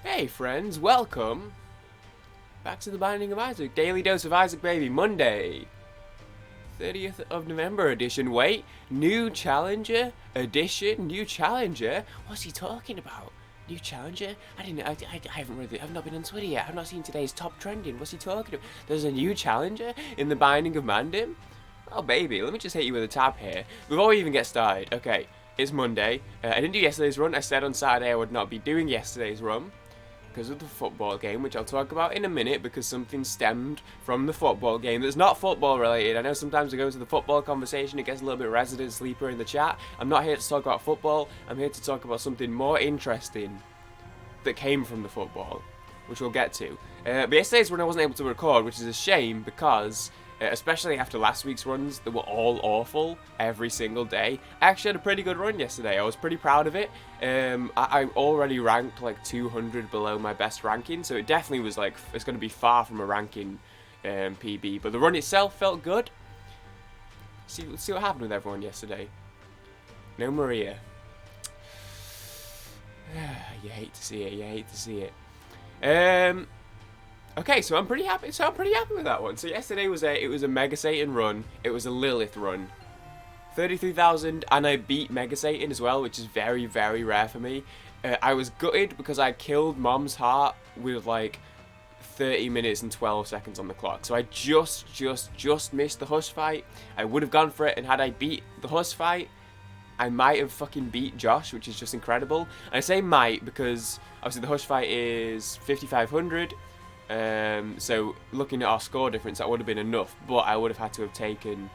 Hey friends, welcome back to the Binding of Isaac, Daily Dose of Isaac Baby, Monday, 30th of November edition. Wait, new challenger edition, new challenger? What's he talking about? New challenger? I haven't not been on Twitter yet. I've not seen today's top trending. What's he talking about? There's a new challenger in the Binding of Mandim? Oh baby, let me just hit you with a tab here. Before we even get started, okay, it's Monday. I didn't do yesterday's run. I said on Saturday I would not be doing yesterday's run because of the football game, which I'll talk about in a minute, because something stemmed from the football game that's not football related. I know sometimes we go to the football conversation, it gets a little bit resident sleeper in the chat. I'm not here to talk about football, I'm here to talk about something more interesting that came from the football, which we'll get to. But yesterday's run I wasn't able to record, which is a shame because especially after last week's runs that were all awful every single day. I actually had a pretty good run yesterday. I was pretty proud of it. I already ranked like 200 below my best ranking, so it definitely was like, it's going to be far from a ranking PB, but the run itself felt good. Let's see what happened with everyone yesterday. No Maria. You hate to see it, you hate to see it. Okay, so I'm pretty happy. With that one. So yesterday was a Mega Satan run. It was a Lilith run. 33,000, and I beat Mega Satan as well, which is very, very rare for me. I was gutted because I killed Mom's Heart with like 30 minutes and 12 seconds on the clock. So I just missed the Hush fight. I would have gone for it, and had I beat the Hush fight, I might have fucking beat Josh, which is just incredible. And I say might because obviously the Hush fight is 5,500. So looking at our score difference, that would have been enough, but I would have had to have taken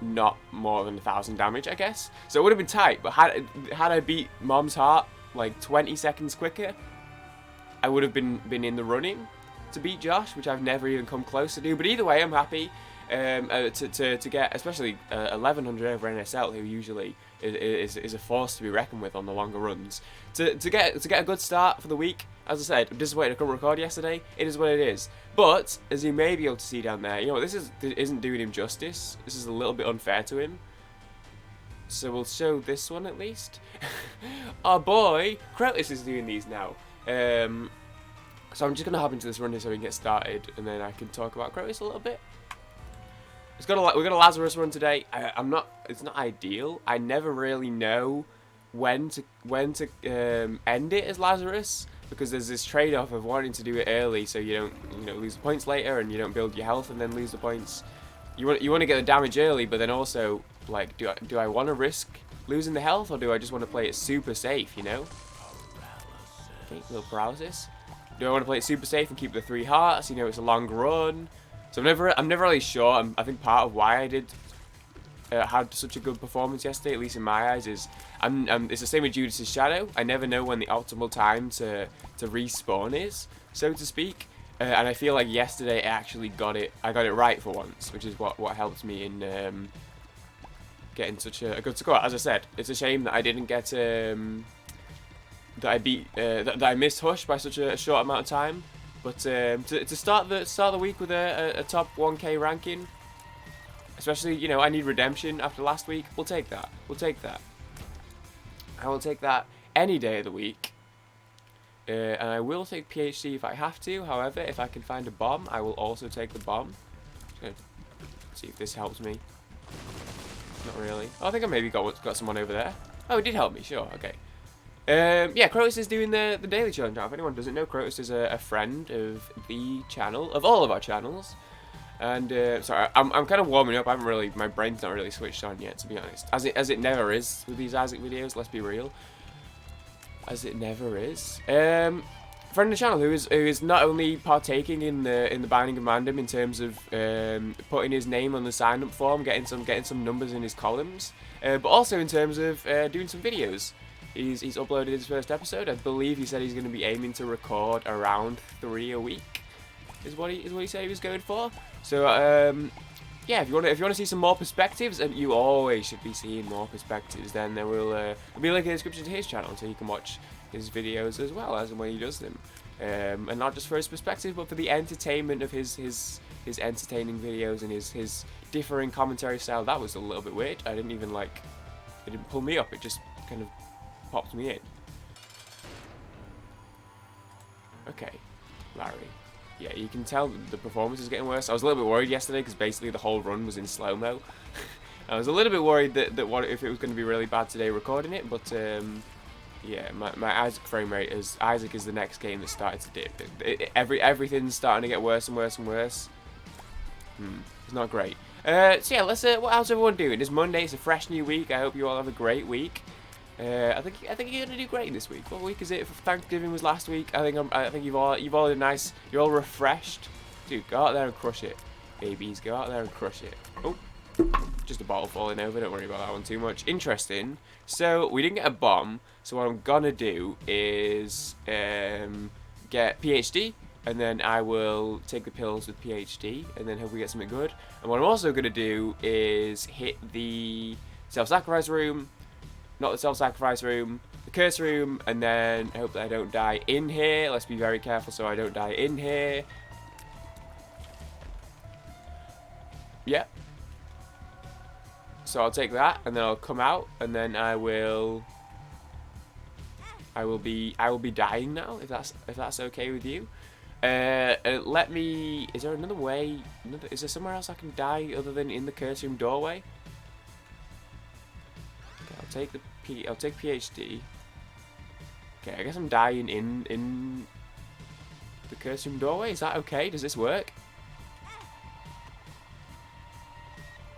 not more than 1,000 damage, I guess. So it would have been tight, but had I beat Mom's Heart like 20 seconds quicker, I would have been in the running to beat Josh, which I've never even come close to do. But either way, I'm happy to get, especially 1,100 over NSL, who usually is a force to be reckoned with on the longer runs. To get a good start for the week. As I said, I'm disappointed I couldn't record yesterday. It is what it is. But as you may be able to see down there, you know, this isn't doing him justice. This is a little bit unfair to him. So we'll show this one at least. Our boy Kratos is doing these now. So I'm just gonna hop into this run here so we can get started, and then I can talk about Kratos a little bit. We've got a Lazarus run today. It's not ideal. I never really know when to end it as Lazarus, because there's this trade-off of wanting to do it early so you don't lose the points later, and you don't build your health and then lose the points. You want to get the damage early, but then also like do I want to risk losing the health, or do I just want to play it super safe? You know. Okay, little paralysis. Do I want to play it super safe and keep the 3 hearts? You know, it's a long run. So I'm never really sure. I think part of why I did had such a good performance yesterday, at least in my eyes, is it's the same with Judas' Shadow. I never know when the optimal time to respawn is, so to speak. And I feel like yesterday I got it right for once, which is what helped me in getting such a good score. As I said, it's a shame that I didn't get that I missed Hush by such a short amount of time. But to start the week with a top 1k ranking, especially, you know, I need redemption after last week. We'll take that. We'll take that. I will take that any day of the week. And I will take PhD if I have to. However, if I can find a bomb, I will also take the bomb. Just gonna see if this helps me. Not really. Oh, I think I maybe got someone over there. Oh, it did help me. Sure. Okay. Yeah, Kratos is doing the daily challenge now. If anyone doesn't know, Kratos is a friend of the channel, of all of our channels. And sorry, I'm kind of warming up. My brain's not really switched on yet, to be honest. As it never is with these Isaac videos. Let's be real. As it never is. Friend of the channel who is not only partaking in the Binding of Mandim in terms of putting his name on the sign-up form, getting some numbers in his columns, but also in terms of doing some videos. He's uploaded his first episode. I believe he said he's going to be aiming to record around 3 a week. Is what he said he was going for. So yeah, if you want to see some more perspectives, and you always should be seeing more perspectives, then there will be a link in the description to his channel, so you can watch his videos as well as when he does them, and not just for his perspective, but for the entertainment of his entertaining videos and his differing commentary style. That was a little bit weird. It didn't pull me up. It just kind of popped me in. Okay, Larry. Yeah, you can tell the performance is getting worse. I was a little bit worried yesterday because basically the whole run was in slow-mo. I was a little bit worried that what if it was going to be really bad today recording it, but yeah, my Isaac frame rate is Isaac is the next game that started to dip. Everything's starting to get worse and worse and worse. It's not great. So yeah, let's. How's everyone doing? It's Monday. It's a fresh new week. I hope you all have a great week. I think you're gonna do great this week. What week is it? Thanksgiving was last week. I think you've all done nice. You're all refreshed. Dude, go out there and crush it, babies. Go out there and crush it. Oh, just a bottle falling over. Don't worry about that one too much. Interesting. So we didn't get a bomb. So what I'm gonna do is get PhD. And then I will take the pills with PhD, and then hope we get something good. And what I'm also going to do is hit the self-sacrifice room, not the self-sacrifice room, the curse room, and then hope that I don't die in here. Let's be very careful so I don't die in here. Yep. So I'll take that, and then I'll come out, and then I will be dying now, if that's okay with you. Let me. Is there another way? Is there somewhere else I can die other than in the curse room doorway? Okay, I'll take PhD. Okay, I guess I'm dying in the curse room doorway. Is that okay? Does this work?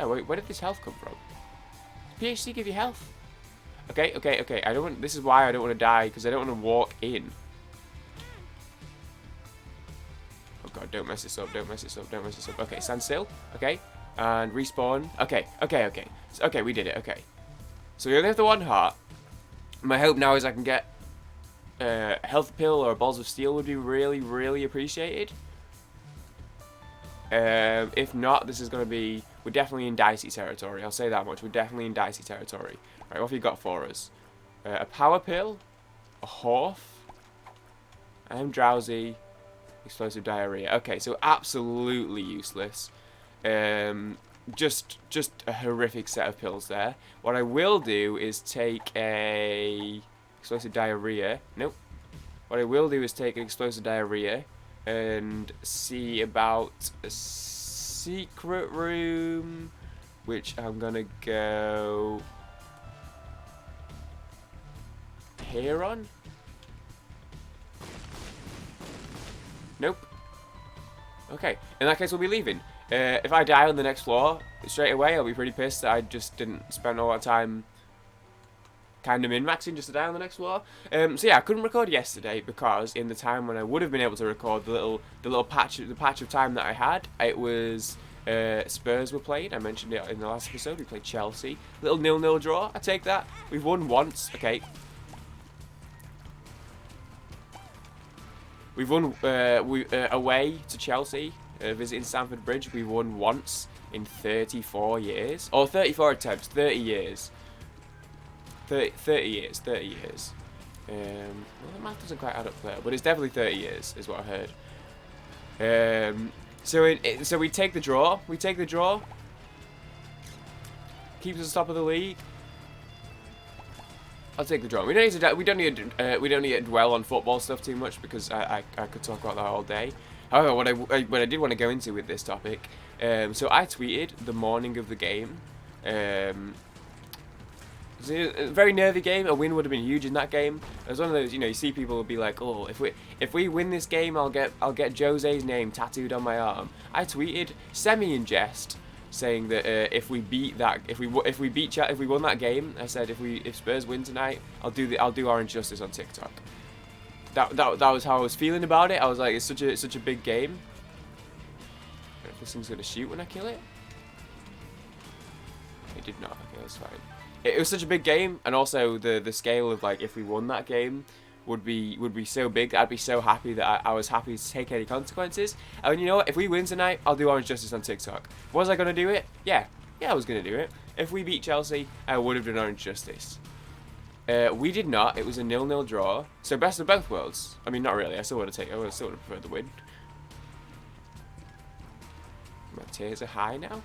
Oh wait, where did this health come from? Does PhD give you health? Okay. I don't want. This is why I don't want to die, because I don't want to walk in. Oh god, don't mess this up, don't mess this up, don't mess this up. Okay, stand still. Okay, and respawn. Okay. Okay, we did it, okay. So we only have the one heart. My hope now is I can get a health pill or balls of steel would be really, really appreciated. If not, this is going to be... We're definitely in dicey territory, I'll say that much. We're definitely in dicey territory. Right, what have you got for us? A power pill, a Horf, I am drowsy, explosive diarrhea. Okay, so absolutely useless. Just a horrific set of pills there. What I will do is take a explosive diarrhea. Nope. What I will do is take an explosive diarrhea and see about a secret room, which I'm gonna go here on. Nope. Okay, in that case we'll be leaving. If I die on the next floor straight away, I'll be pretty pissed that I just didn't spend all that time kind of min-maxing just to die on the next floor. So yeah, I couldn't record yesterday because in the time when I would have been able to record the little patch of time that I had, it was Spurs were played. I mentioned it in the last episode. We played Chelsea. Little 0-0 draw. I take that. We've won once. Okay. We've won away to Chelsea, visiting Stamford Bridge. We won once in 34 years. Or 34 attempts, 30 years. 30 years. Well, the math doesn't quite add up there, but it's definitely 30 years, is what I heard. So we take the draw. We take the draw. Keeps us top of the league. I'll take the draw. We don't need to dwell on football stuff too much because I could talk about that all day. However, what I did want to go into with this topic, so I tweeted the morning of the game. It was a very nervy game. A win would have been huge in that game. It was one of those, you see people will be like, oh, if we win this game, I'll get Jose's name tattooed on my arm. I tweeted semi in jest, saying that if we won that game, I said if Spurs win tonight, I'll do Orange Justice on TikTok. That was how I was feeling about it. I was like, it's such a big game. I don't know if this thing's gonna shoot when I kill it. It did not. Okay, that's fine. It was such a big game, and also the scale of like if we won that game would be so big that I'd be so happy that I was happy to take any consequences. And you know what? If we win tonight, I'll do Orange Justice on TikTok. Was I gonna do it? Yeah, I was gonna do it. If we beat Chelsea, I would have done Orange Justice. We did not. It was a 0-0 draw. So best of both worlds. I mean, not really. I still would have preferred the win. My tiers are high now.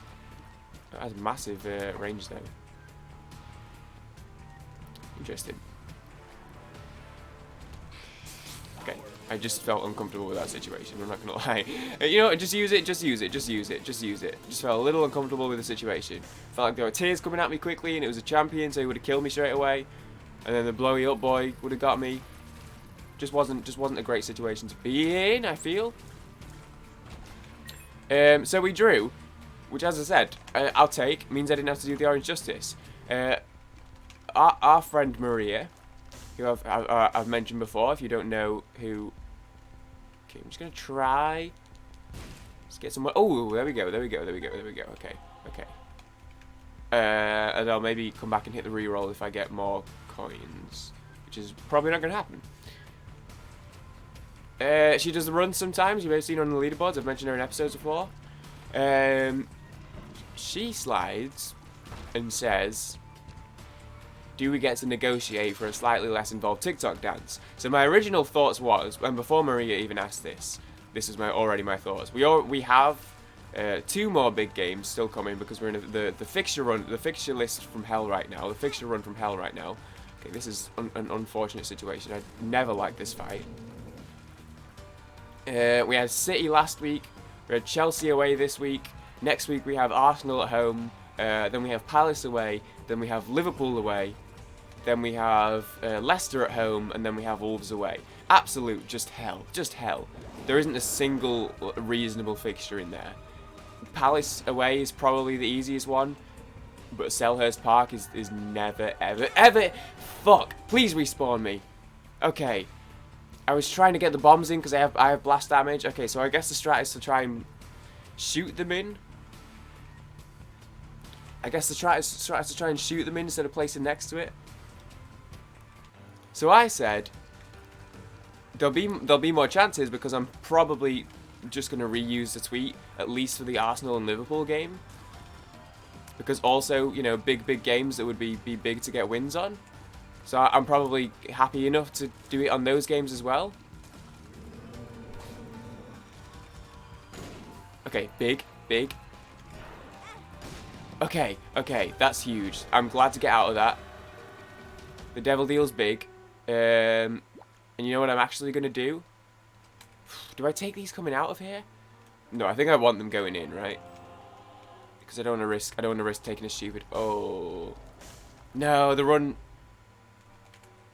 That has massive range though. Interesting. Okay. I just felt uncomfortable with that situation, I'm not gonna lie. You know, just use it, just use it, just use it, just use it. Just felt a little uncomfortable with the situation. Felt like there were tears coming at me quickly, and it was a champion, so he would have killed me straight away. And then the blowy up boy would have got me. Just wasn't a great situation to be in, I feel. So we drew, which, as I said, I'll take. Means I didn't have to do the Orange Justice. Our friend Maria, who I've mentioned before, if you don't know who... Okay, I'm just going to try... Let's get some... Oh, there we go, there we go, there we go, there we go. Okay, okay. And I'll maybe come back and hit the reroll if I get more coins, which is probably not going to happen. She does the runs sometimes. You may have seen her on the leaderboards. I've mentioned her in episodes before. She slides and says, do we get to negotiate for a slightly less involved TikTok dance? So my original thoughts was, and before Maria even asked this, this is already my thoughts. We have 2 more big games still coming because we're in the fixture run, the fixture list from hell right now, the fixture run from hell right now. Okay, this is an unfortunate situation. I never liked this fight. We had City last week. We had Chelsea away this week. Next week we have Arsenal at home. Then we have Palace away. Then we have Liverpool away. Then we have Leicester at home, and then we have Wolves away. Absolute just hell. Just hell. There isn't a single reasonable fixture in there. Palace away is probably the easiest one, but Selhurst Park is never, ever, ever... Fuck! Please respawn me. Okay. I was trying to get the bombs in because I have blast damage. Okay, so I guess the strat is to try and shoot them in. I guess the strat is to try and shoot them in instead of placing next to it. So I said there'll be more chances because I'm probably just going to reuse the tweet at least for the Arsenal and Liverpool game. Because also, you know, big games that would be big to get wins on. So I'm probably happy enough to do it on those games as well. Okay, big. Okay, that's huge. I'm glad to get out of that. The devil deals big. And you know what I'm actually going to do? Do I take these coming out of here? No, I think I want them going in, right? Because I don't want to risk taking a stupid... Oh. No, the run...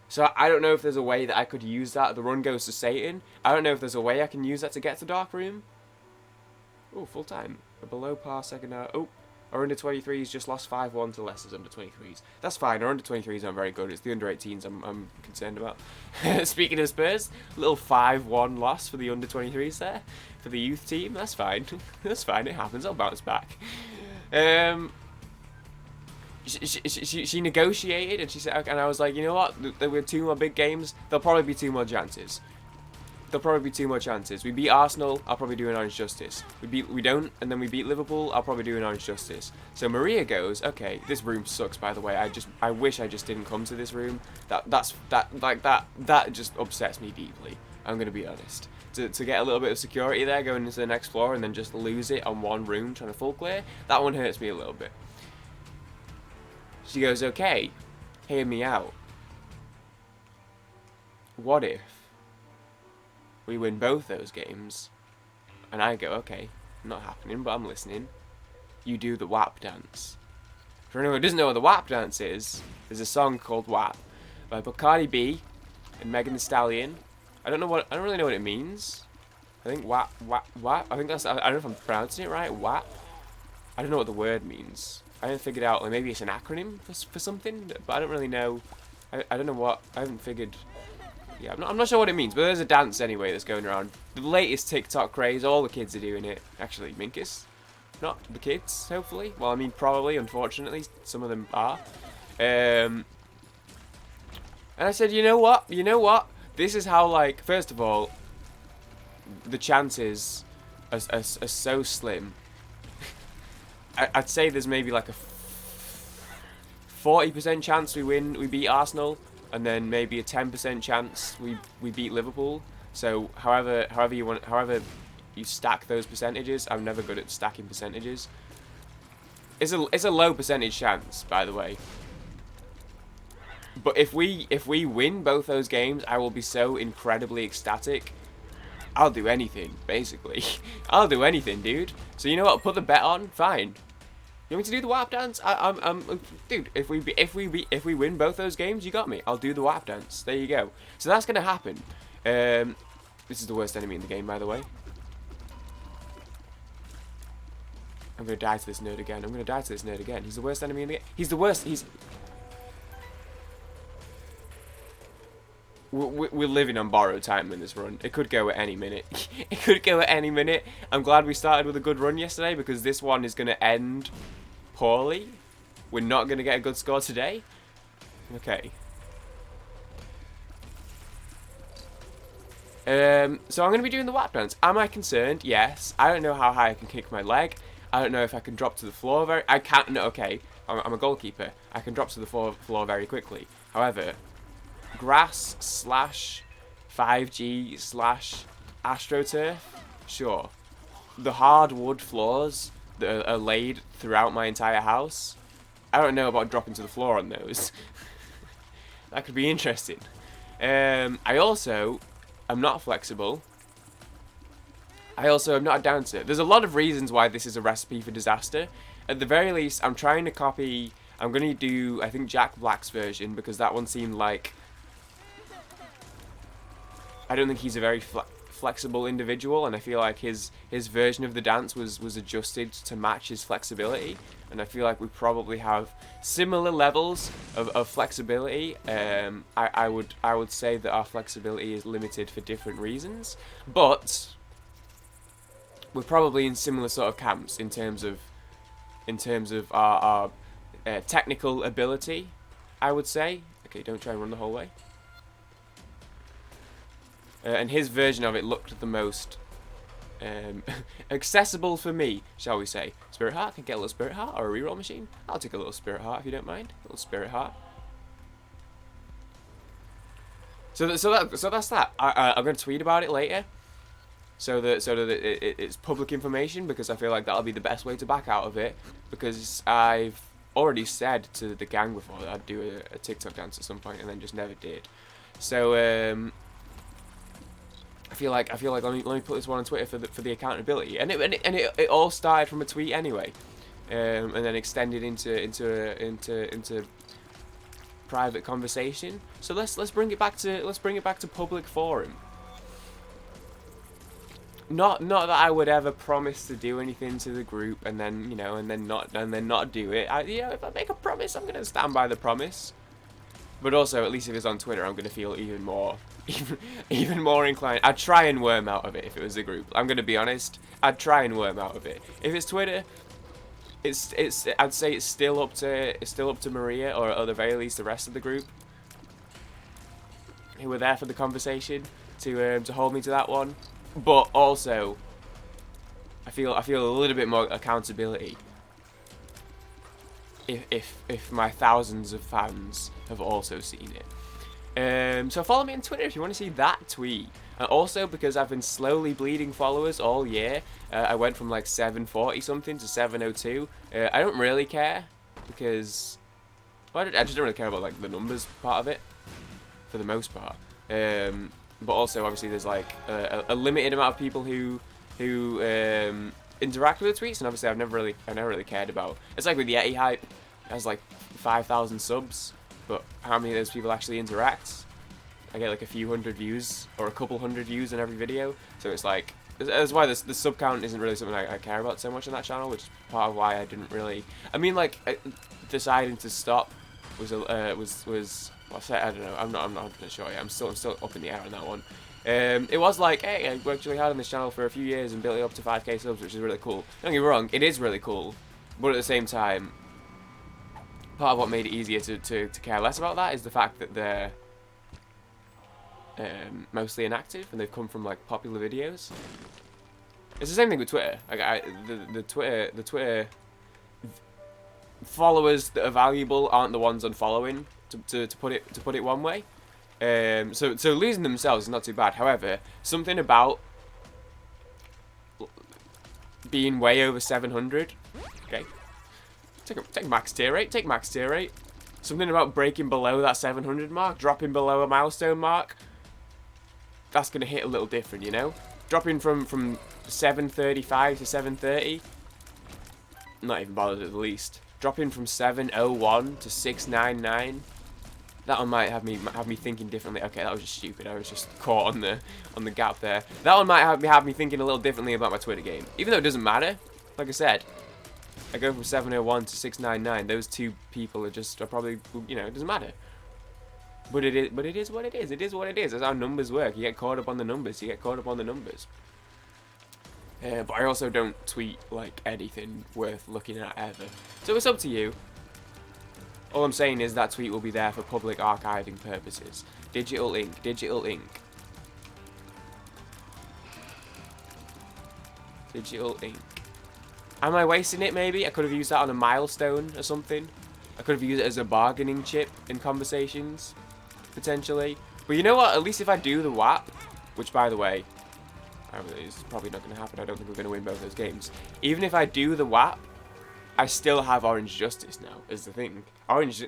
So I don't know if there's a way that I could use that. The run goes to Satan. I don't know if there's a way I can use that to get to Dark Room. Oh, full time. A below par second hour. Oh, our under 23s just lost 5-1 to Leicester's under 23s. That's fine. Our under 23s aren't very good. It's the under 18s I'm concerned about. Speaking of Spurs, little 5-1 loss for the under 23s there. For the youth team. That's fine. That's fine. It happens. I'll bounce back. She negotiated and she said, okay, and I was like, you know what? There were 2 more big games. There'll probably be 2 more chances. We beat Arsenal. I'll probably do an Orange Justice. We don't, and then we beat Liverpool. I'll probably do an Orange Justice. So Maria goes, okay. This room sucks, by the way. I wish I just didn't come to this room. That just upsets me deeply. I'm gonna be honest. To get a little bit of security there, going into the next floor, and then just lose it on one room trying to full clear. That one hurts me a little bit. She goes, okay, hear me out. What if we win both those games? And I go, okay, not happening, but I'm listening. You do the WAP dance. For anyone who doesn't know what the WAP dance is, there's a song called WAP by Cardi B and Megan Thee Stallion. I don't really know what it means. I think WAP. I think that's, I don't know if I'm pronouncing it right. WAP. I don't know what the word means. I haven't figured out, like maybe it's an acronym for something, but I don't really know. I don't know what. I haven't figured. Yeah, I'm not sure what it means, but there's a dance anyway that's going around. The latest TikTok craze, all the kids are doing it. Actually, Minkus. Not the kids, hopefully. Well, I mean, probably, unfortunately, some of them are. And I said, you know what? This is how, like, first of all, the chances are so slim. I'd say there's maybe like a 40% chance we beat Arsenal, and then maybe a 10% chance we beat Liverpool. So however you stack those percentages, I'm never good at stacking percentages. It's a low percentage chance, by the way. But if we win both those games, I will be so incredibly ecstatic I'll do anything, basically. I'll do anything, dude. So you know what? Put the bet on. Fine. You want me to do the WAP dance? Dude. If we win both those games, you got me. I'll do the WAP dance. There you go. So that's gonna happen. This is the worst enemy in the game, by the way. I'm gonna die to this nerd again. I'm gonna die to this nerd again. He's the worst enemy in the game. He's the worst. We're living on borrowed time in this run. It could go at any minute. It could go at any minute. I'm glad we started with a good run yesterday because this one is going to end poorly. We're not going to get a good score today. Okay. So I'm going to be doing the WAP dance. Am I concerned? Yes. I don't know how high I can kick my leg. I don't know if I can drop to the floor I can't. No, okay. I'm a goalkeeper. I can drop to the floor very quickly. However, grass / 5G / AstroTurf, sure. The hardwood floors that are laid throughout my entire house, I don't know about dropping to the floor on those. That could be interesting. I also am not flexible. I also am not a dancer. There's a lot of reasons why this is a recipe for disaster. At the very least, I'm trying to copy. I'm going to do, I think, Jack Black's version because that one seemed like. I don't think he's a very flexible individual, and I feel like his version of the dance was adjusted to match his flexibility, and I feel like we probably have similar levels of flexibility. I would say that our flexibility is limited for different reasons, but we're probably in similar sort of camps in terms of our technical ability, I would say. Okay, don't try and run the whole way. And his version of it looked the most accessible for me, shall we say. Spirit Heart, can I get a little Spirit Heart or a reroll machine? I'll take a little Spirit Heart if you don't mind. A little Spirit Heart. So that's that. I'm going to tweet about it later, so that it's public information, because I feel like that'll be the best way to back out of it. Because I've already said to the gang before that I'd do a TikTok dance at some point, and then just never did. So I feel like let me put this one on Twitter for the accountability, and it all started from a tweet anyway, and then extended into private conversation. So let's bring it back to public forum. Not that I would ever promise to do anything to the group and then not do it. If I make a promise, I'm gonna stand by the promise. But also, at least if it's on Twitter, I'm gonna feel even more inclined. I'd try and worm out of it if it was a group. I'm gonna be honest. I'd try and worm out of it. If it's Twitter, I'd say it's still up to Maria, or at the very least the rest of the group who were there for the conversation to hold me to that one. But also, I feel a little bit more accountability if my thousands of fans have also seen it. So follow me on Twitter if you want to see that tweet. Also, because I've been slowly bleeding followers all year, I went from like 740 something to 702. I don't really care, because I just don't really care about like the numbers part of it, for the most part. But also, obviously, there's like a limited amount of people who interact with the tweets, and obviously I've never really cared about. It's like with Yeti hype, it has like 5,000 subs, but how many of those people actually interact? I get like a few hundred views or a couple hundred views in every video, so it's like that's why the sub count isn't really something I care about so much on that channel, which is part of why I didn't really. I mean, like deciding to stop was I don't know. I'm not 100% sure yet. I'm still up in the air on that one. It was like, hey, I worked really hard on this channel for a few years and built it up to 5k subs, which is really cool. Don't get me wrong, it is really cool, but at the same time, part of what made it easier to care less about that is the fact that they're mostly inactive and they've come from like popular videos. It's the same thing with Twitter. Like the Twitter followers that are valuable aren't the ones unfollowing. To put it one way, so losing themselves is not too bad. However, something about being way over 700. Okay, take max tier rate. Take max tier rate. Something about breaking below that 700 mark, dropping below a milestone mark. That's gonna hit a little different, you know. Dropping from 735 to 730. Not even bothered at the least. Dropping from 701 to 699. That one might have me thinking differently. Okay, that was just stupid. I was just caught on the gap there. That one might have me thinking a little differently about my Twitter game. Even though it doesn't matter. Like I said, I go from 701 to 699. Those two people are probably, you know, it doesn't matter. But it is what it is. It is what it is. That's how numbers work. You get caught up on the numbers. But I also don't tweet like anything worth looking at ever. So it's up to you. All I'm saying is that tweet will be there for public archiving purposes. Digital ink, digital ink. Digital ink. Am I wasting it maybe? I could have used that on a milestone or something. I could have used it as a bargaining chip in conversations, potentially. But you know what? At least if I do the WAP, which by the way, it's probably not going to happen. I don't think we're going to win both those games. Even if I do the WAP, I still have Orange Justice now. Is the thing. Orange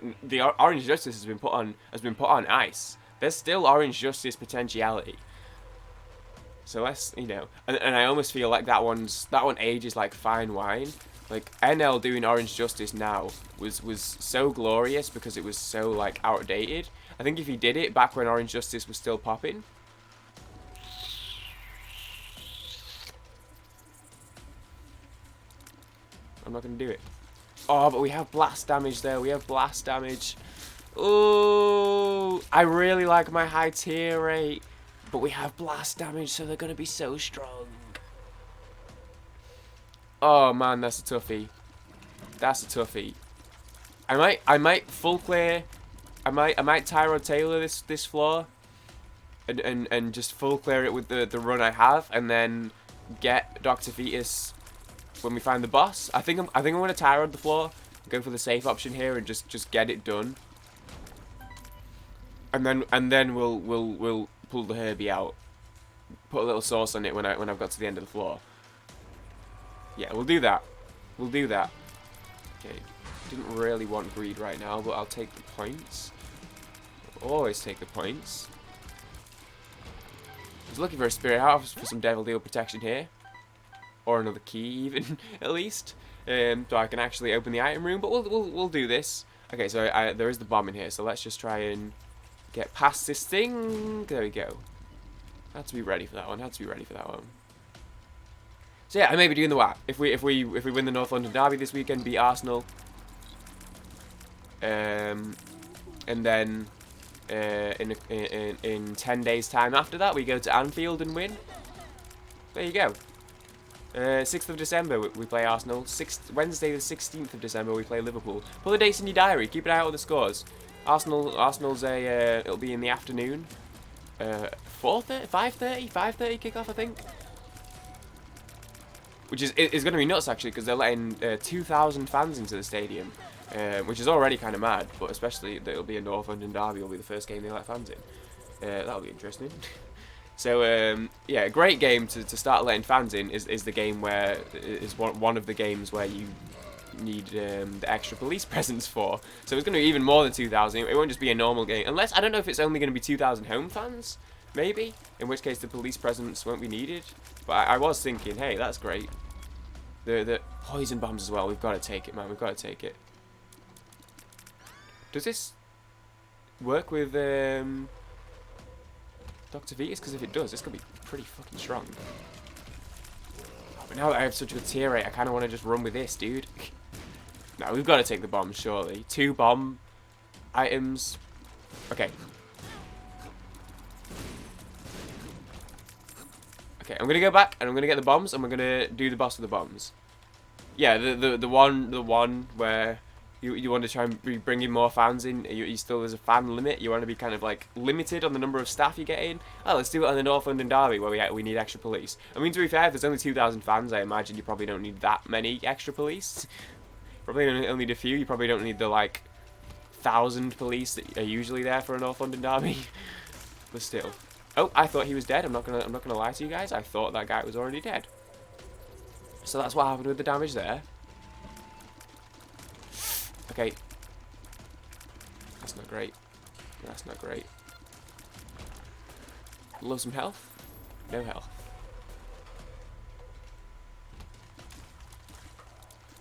Justice has been put on ice. There's still Orange Justice potentiality. So let's, you know, and I almost feel like that one ages like fine wine. Like NL doing Orange Justice now was so glorious because it was so like outdated. I think if he did it back when Orange Justice was still popping. I'm not going to do it. Oh, but we have blast damage there. We have blast damage. Oh, I really like my high tier rate. But we have blast damage, so they're going to be so strong. Oh, man, that's a toughie. That's a toughie. I might full clear. I might Tyro Taylor this floor. And just full clear it with the run I have. And then get Dr. Fetus when we find the boss. I think I'm going to Tyro the floor, go for the safe option here, and just get it done. And then we'll pull the Herbie out, put a little sauce on it when I've got to the end of the floor. Yeah, we'll do that. We'll do that. Okay, didn't really want greed right now, but I'll take the points. I'll always take the points. I was looking for a spirit heart for some Devil Deal protection here. Or another key, even at least, so I can actually open the item room. But we'll do this. Okay, so there is the bomb in here. So let's just try and get past this thing. There we go. Had to be ready for that one. So yeah, I may be doing the WAP if we win the North London Derby this weekend, beat Arsenal, and then in 10 days' time after that we go to Anfield and win. There you go. 6th of December we play Arsenal. Wednesday the 16th of December we play Liverpool. Put the dates in your diary. Keep an eye out on the scores. Arsenal's it'll be in the afternoon. 4:30, 5:30 kickoff, I think. Which is going to be nuts actually, because they're letting 2,000 fans into the stadium, which is already kind of mad. But especially that it'll be a North London derby. It'll be the first game they let fans in. That'll be interesting. So yeah, a great game to start letting fans in is the game where is one of the games where you need the extra police presence for. So it's going to be even more than 2,000. It won't just be a normal game, unless I don't know if it's only going to be 2,000 home fans, maybe. In which case the police presence won't be needed. But I was thinking, hey, that's great. The poison bombs as well. We've got to take it, man. We've got to take it. Does this work with Dr. Vetus? Because if it does, this could be pretty fucking strong. But now that I have such a good tier rate, I kind of want to just run with this, dude. No, we've got to take the bombs, surely. 2 bomb items. Okay. Okay, I'm going to go back, and I'm going to get the bombs, and we're going to do the boss with the bombs. Yeah, the one where you want to try and bring in more fans in. You still, there's a fan limit. You want to be kind of like limited on the number of staff you get in. Oh, let's do it on the North London Derby where we need extra police. I mean, to be fair, if there's only 2,000 fans, I imagine you probably don't need that many extra police. Probably only need a few. You probably don't need the like 1,000 police that are usually there for a North London Derby. But still. Oh, I thought he was dead. I'm not gonna lie to you guys. I thought that guy was already dead. So that's what happened with the damage there. Okay. That's not great. That's not great. Love some health? No health.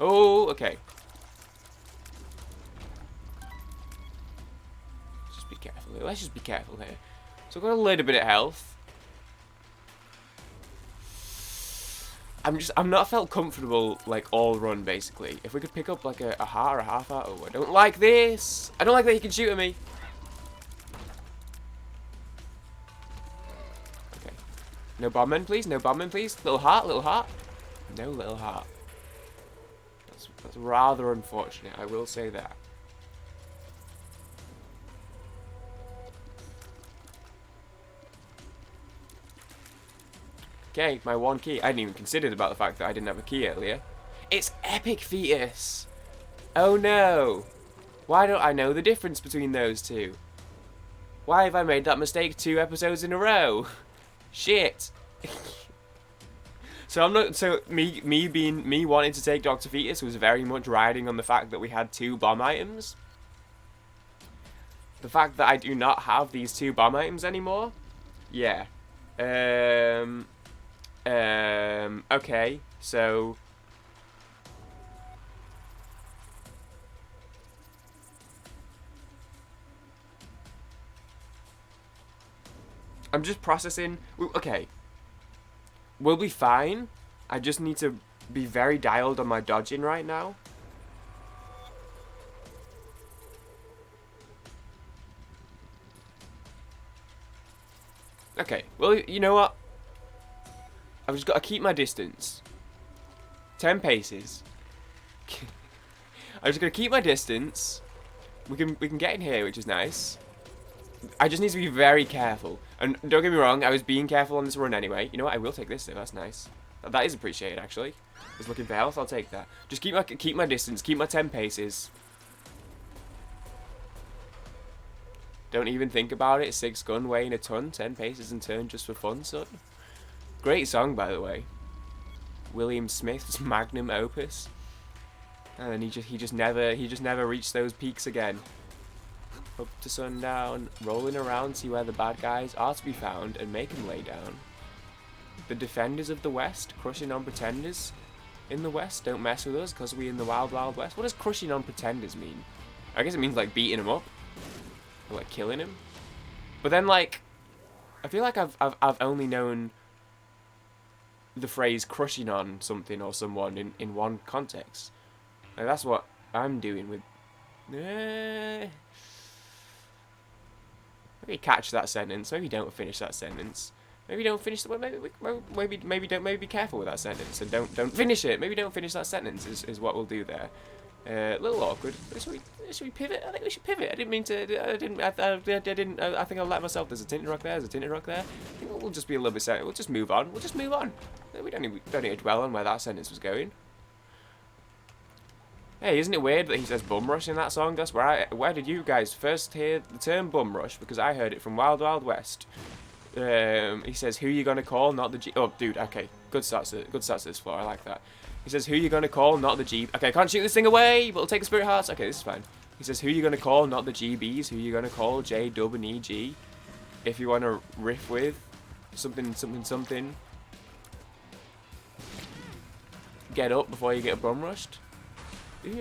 Oh, okay. Just be careful here. Let's just be careful here. So I've got a little bit of health. I'm not felt comfortable, like, all run, basically. If we could pick up, like, a heart or a half heart. Oh, I don't like this. I don't like that he can shoot at me. Okay. No bombmen, please. No bombmen, please. Little heart, little heart. No little heart. That's rather unfortunate, I will say that. Okay, my one key. I hadn't even considered about the fact that I didn't have a key earlier. It's Epic Fetus! Oh no! Why don't I know the difference between those two? Why have I made that mistake 2 episodes in a row? Shit! So I'm not. So me wanting to take Dr. Fetus was very much riding on the fact that we had 2 bomb items. The fact that I do not have these 2 bomb items anymore. Yeah. Okay, so I'm just processing. Okay, we'll be fine. I just need to be very dialed on my dodging right now. Okay, well, you know what? I've just got to keep my distance. 10 paces. I'm just going to keep my distance. We can get in here, which is nice. I just need to be very careful. And don't get me wrong, I was being careful on this run anyway. You know what? I will take this though. That's nice. That is appreciated, actually. I was looking for health. I'll take that. Just keep my distance. Keep my 10 paces. Don't even think about it. 6 gun weighing a ton. 10 paces and turn just for fun, son. Great song, by the way. William Smith's Magnum Opus. And he just never reached those peaks again. Up to sundown, rolling around, see where the bad guys are to be found, and make them lay down. The defenders of the West, crushing on pretenders in the West. Don't mess with us, cause we in the wild, wild West. What does crushing on pretenders mean? I guess it means like beating him up, or like killing him. But then like, I feel like I've only known the phrase crushing on something or someone in one context. Like, that's what I'm doing with. Maybe catch that sentence. Maybe don't finish that sentence. Maybe don't finish the. Maybe be careful with that sentence and don't finish it. Maybe don't finish that sentence is what we'll do there. A little awkward. Should we pivot? I think we should pivot. I didn't mean to. I didn't. I think I let myself. There's a tinted rock there. There's a tinted rock there. I think we'll just be a little bit. We'll just move on. We'll just move on. We don't need to dwell on where that sentence was going. Hey, isn't it weird that he says bum rush in that song? That's where did you guys first hear the term bum rush? Because I heard it from Wild Wild West. He says, "Who you gonna call? Not the G." Oh, dude. Okay, good starts to this floor. I like that. He says, "Who you gonna call? Not the G." Okay, I can't shoot this thing away, but I'll take the spirit hearts. Okay, this is fine. He says, "Who you gonna call? Not the GBs. Who you gonna call? J, Dub, and EG. If you wanna riff with something. Get up before you get bum rushed."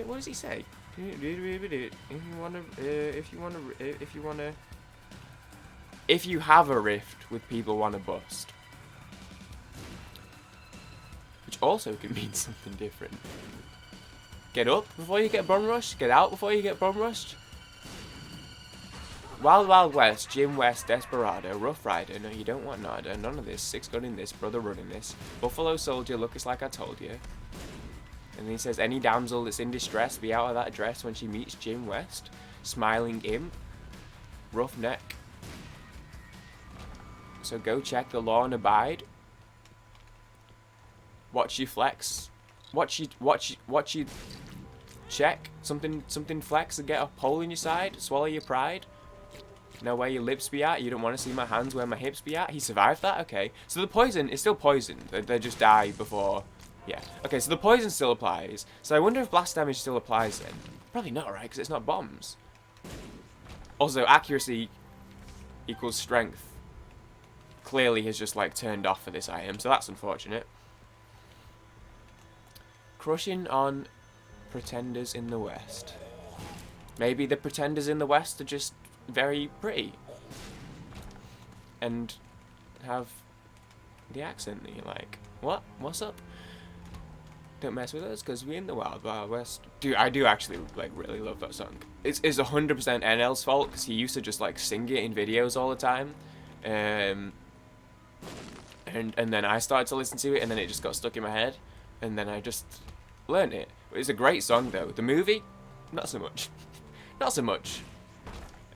What does he say? If you have a rift with people wanna bust. Which also can mean something different. Get up before you get bum rushed. Get out before you get bum rushed. Wild Wild West, Jim West, Desperado, Rough Rider. No, you don't want nada. None of this. 6 gun in this, brother running this. Buffalo Soldier, look, it's like I told you. And then he says, any damsel that's in distress, be out of that dress when she meets Jim West. Smiling imp. Rough neck. So go check the law and abide. Watch you flex. Watch you check. Something flex and get a pole in your side. Swallow your pride. Know where your lips be at. You don't want to see my hands where my hips be at. He survived that? Okay. So the poison is still poisoned. They just die before. Yeah. Okay, so the poison still applies. So I wonder if blast damage still applies then. Probably not, right? Because it's not bombs. Also, accuracy equals strength. Clearly has just, like, turned off for this item. So that's unfortunate. Crushing on pretenders in the West. Maybe the pretenders in the West are just very pretty. And have the accent that you like. What? What's up? Don't mess with us, because we're in the Wild Wild West. Dude, I do actually, like, really love that song. It's 100% NL's fault, because he used to just, like, sing it in videos all the time. And then I started to listen to it, and then it just got stuck in my head. And then I just learned it. It's a great song, though. The movie? Not so much. Not so much.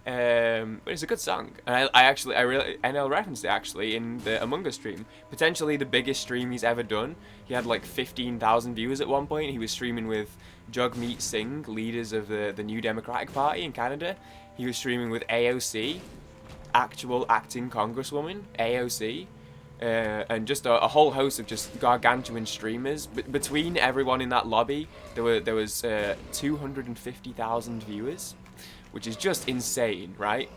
But it's a good song. And NL referenced it, actually, in the Among Us stream. Potentially the biggest stream he's ever done. He had, like, 15,000 viewers at one point. He was streaming with Jagmeet Singh, leaders of the New Democratic Party in Canada. He was streaming with AOC, actual acting congresswoman, AOC. And just a whole host of just gargantuan streamers. Between everyone in that lobby, there was 250,000 viewers, which is just insane, right?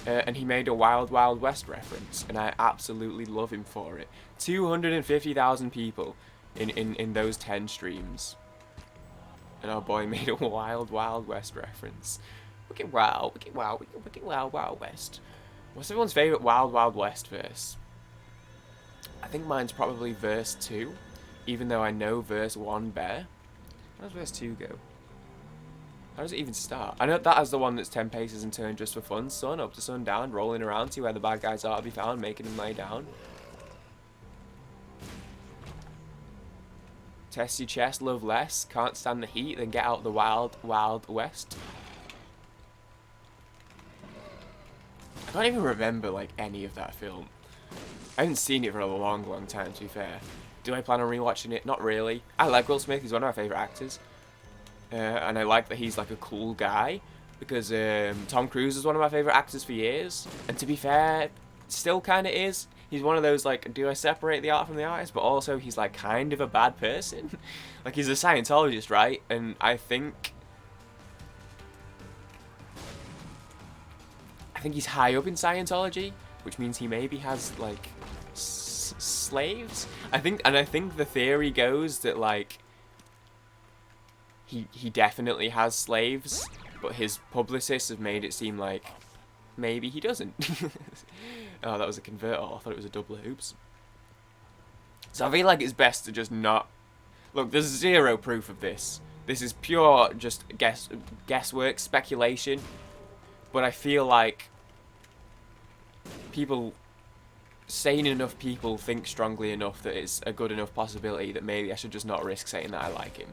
And he made a Wild Wild West reference, and I absolutely love him for it. 250,000 people in those 10 streams, and our boy made a Wild Wild West reference. Wicked wow, wicked wow, wicked Wild Wild West. What's everyone's favourite Wild Wild West verse? I think mine's probably verse 2, even though I know verse 1 better. How does verse 2 go? How does it even start? I know that as the one that's 10 paces and turn just for fun. Sun up to sundown, rolling around, see where the bad guys are to be found, making them lay down. Test your chest, love less, can't stand the heat, then get out the Wild Wild West. I can't even remember, like, any of that film. I haven't seen it for a long, long time, to be fair. Do I plan on rewatching it? Not really. I like Will Smith, he's one of my favourite actors. And I like that he's, like, a cool guy. Because Tom Cruise is one of my favourite actors for years. And to be fair, still kind of is. He's one of those, like, do I separate the art from the artist? But also, he's, like, kind of a bad person. Like, he's a Scientologist, right? And I think he's high up in Scientology, which means he maybe has, like, slaves. I think the theory goes that, like, he definitely has slaves, but his publicists have made it seem like maybe he doesn't. Oh, that was a convert. I thought it was a double hoops. So I feel like it's best to just not look. There's zero proof of this. This is pure just guesswork, speculation. But I feel like sane enough people think strongly enough that it's a good enough possibility that maybe I should just not risk saying that I like him.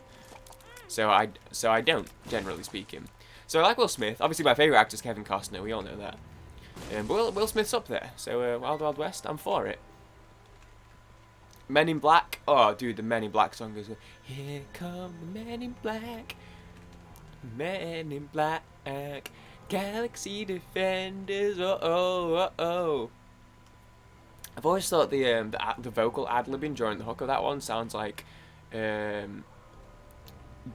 So I don't, generally speaking. So I like Will Smith. Obviously my favourite actor is Kevin Costner, we all know that. But Will Smith's up there, so Wild Wild West, I'm for it. Men in Black, oh dude, the Men in Black song is here come the Men in Black. Men in Black. Galaxy Defenders, oh. I've always thought the vocal ad-libbing during the hook of that one sounds like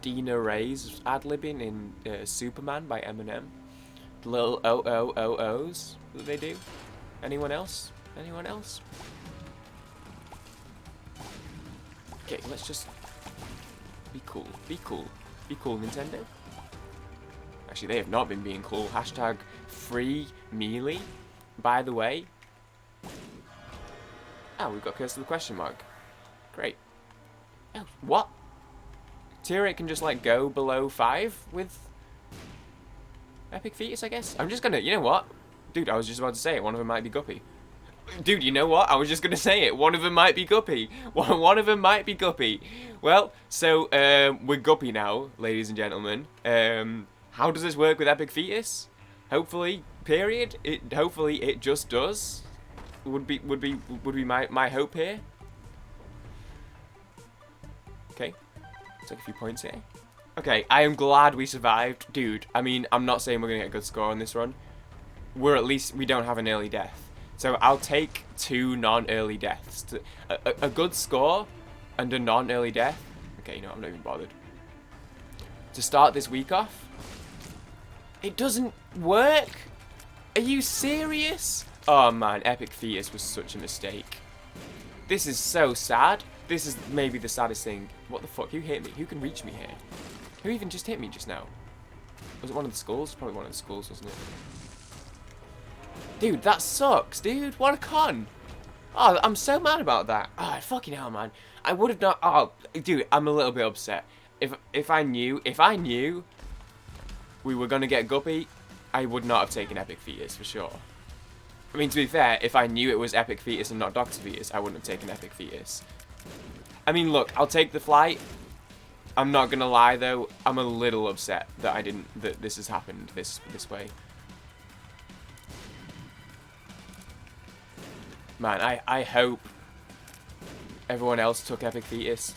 Dina Ray's ad-libbing in Superman by Eminem. The little O-O-O-O's that they do. Anyone else? Anyone else? Okay, let's just be cool. Be cool. Be cool, Nintendo. Actually, they have not been being cool. Hashtag free melee. By the way. Oh, we've got Curse of the question mark. Great. Oh, what? Tier 8 can just, like, go below 5 with Epic Fetus, I guess? I'm just gonna, you know what? Dude, I was just about to say it. One of them might be Guppy. Dude, you know what? I was just gonna say it. One of them might be Guppy. One of them might be Guppy. Well, so, we're Guppy now, ladies and gentlemen. How does this work with Epic Fetus? Hopefully, period. Hopefully it just does. Would be my hope here. Okay. Take a few points here. Okay, I am glad we survived. Dude, I mean, I'm not saying we're gonna get a good score on this run. We don't have an early death. So I'll take 2 non-early deaths. A good score and a non-early death. Okay, you know, I'm not even bothered. To start this week off. It doesn't work? Are you serious? Oh man, Epic Fetus was such a mistake. This is so sad. This is maybe the saddest thing. What the fuck? Who hit me? Who can reach me here? Who even just hit me just now? Was it one of the schools? Probably one of the schools, wasn't it? Dude, that sucks, dude. What a con. Oh, I'm so mad about that. Oh, fucking hell, man. I would have not... Oh, dude, I'm a little bit upset. If I knew we were going to get Guppy, I would not have taken Epic Fetus, for sure. I mean, to be fair, if I knew it was Epic Fetus and not Dr. Fetus, I wouldn't have taken Epic Fetus. I mean, look, I'll take the flight. I'm not going to lie, though. I'm a little upset that that this has happened this way. Man, I hope everyone else took Epic Fetus.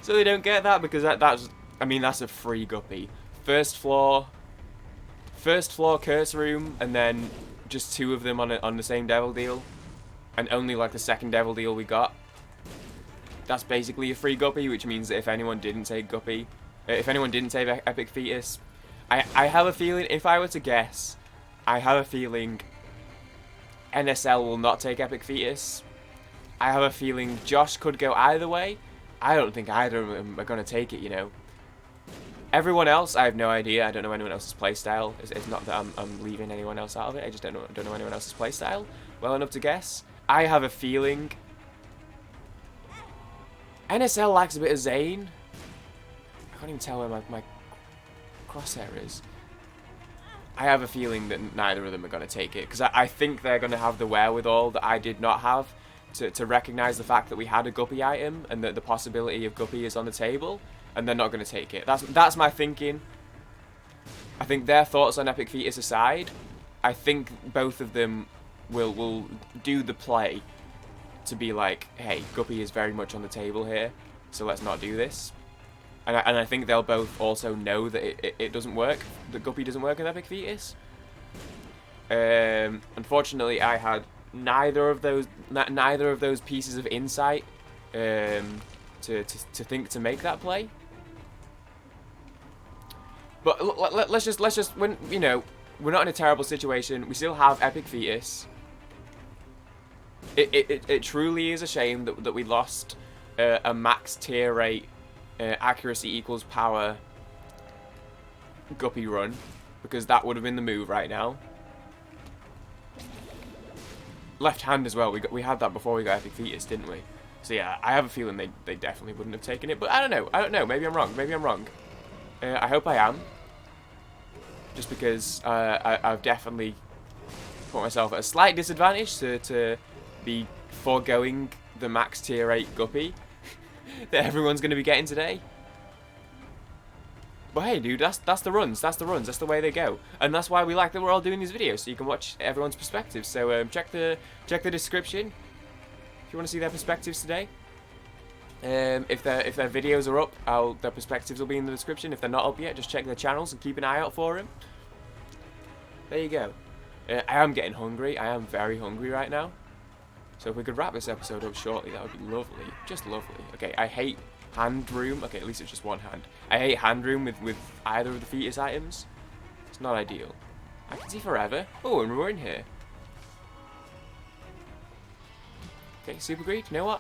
So they don't get that, because that's a free Guppy. First floor curse room, and then just 2 of them on the same devil deal. And only like the second devil deal we got. That's basically a free Guppy, which means that if anyone didn't take Guppy, if anyone didn't take Epic Fetus, I have a feeling, if I were to guess, I have a feeling NSL will not take Epic Fetus. I have a feeling Josh could go either way. I don't think either of them are going to take it, you know. Everyone else, I have no idea. I don't know anyone else's playstyle. It's not that I'm leaving anyone else out of it. I just don't know anyone else's playstyle well enough to guess. I have a feeling NSL lacks a bit of Zane. I can't even tell where my crosshair is. I have a feeling that neither of them are going to take it, because I think they're going to have the wherewithal that I did not have to recognise the fact that we had a Guppy item and that the possibility of Guppy is on the table, and they're not going to take it. That's my thinking. I think their thoughts on Epic Fetus aside, I think both of them will do the play to be like, hey, Guppy is very much on the table here, so let's not do this. And I think they'll both also know that it doesn't work, that Guppy doesn't work in Epic Fetus. Unfortunately, I had neither of those pieces of insight to think to make that play. But let's just when you know we're not in a terrible situation, we still have Epic Fetus. It truly is a shame that we lost a max tier rate. Accuracy equals power Guppy run, because that would have been the move right now. Left hand as well, we had that before we got Epic Fetus, didn't we? So yeah, I have a feeling they definitely wouldn't have taken it, but I don't know, maybe I'm wrong. I hope I am, just because I've definitely put myself at a slight disadvantage to be foregoing the max tier 8 Guppy that everyone's going to be getting today. But hey, dude, that's the runs. That's the way they go, and that's why we like that we're all doing these videos, so you can watch everyone's perspectives. So check the description if you want to see their perspectives today. If their videos are up, their perspectives will be in the description. If they're not up yet, just check their channels and keep an eye out for them. There you go. I am getting hungry. I am very hungry right now. So if we could wrap this episode up shortly, that would be lovely. Just lovely. Okay, I hate hand room. Okay, at least it's just one hand. I hate hand room with either of the fetus items. It's not ideal. I can see forever. Oh, and we're in here. Okay, super greed. You know what?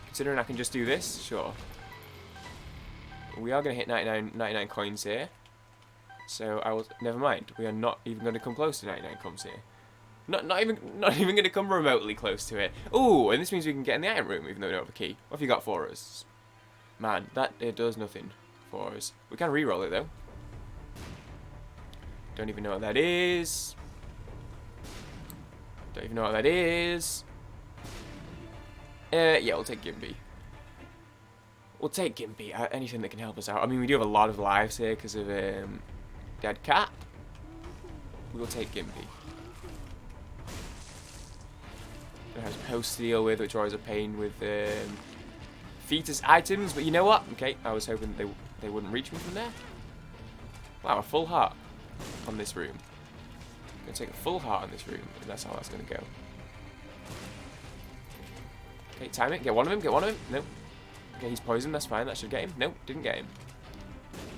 Considering I can just do this, sure. We are going to hit 99 coins here. So never mind. We are not even going to come close to 99 coins here. Not even going to come remotely close to it. Ooh, and this means we can get in the item room, even though we don't have a key. What have you got for us? Man, it does nothing for us. We can re-roll it though. Don't even know what that is. Don't even know what that is. Yeah, we'll take Gimpy. We'll take Gimpy. Anything that can help us out. I mean, we do have a lot of lives here because of Dead Cat. We will take Gimpy. It has posts to deal with, which are always a pain with fetus items. But you know what? Okay, I was hoping they wouldn't reach me from there. Wow, a full heart on this room. I'm going to take a full heart on this room, and that's how that's going to go. Okay, time it. Get one of him. Get one of him. No. Okay, he's poisoned. That's fine. That should get him. Nope, didn't get him.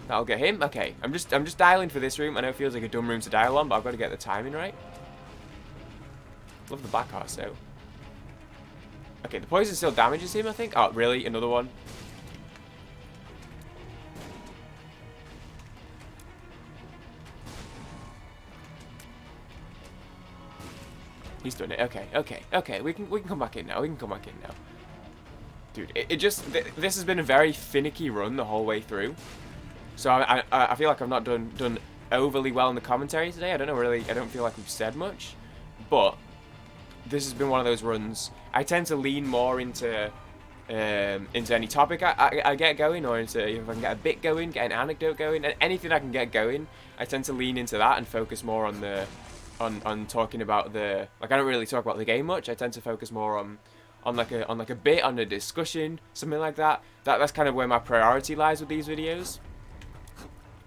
That'll get him. Okay, I'm just dialing for this room. I know it feels like a dumb room to dial on, but I've got to get the timing right. Love the back horse though. Okay, the poison still damages him, I think. Oh, really? Another one? He's done it. Okay, okay, okay. We can come back in now. We can come back in now. Dude, it just... This has been a very finicky run the whole way through. So I feel like I've not done overly well in the commentary today. I don't know really. I don't feel like we've said much. But this has been one of those runs. I tend to lean more into any topic I get going, or into if I can get a bit going, get an anecdote going, and anything I can get going. I tend to lean into that and focus more on the on talking about the, like, I don't really talk about the game much. I tend to focus more on like a bit, on a discussion, something like that. That's kind of where my priority lies with these videos.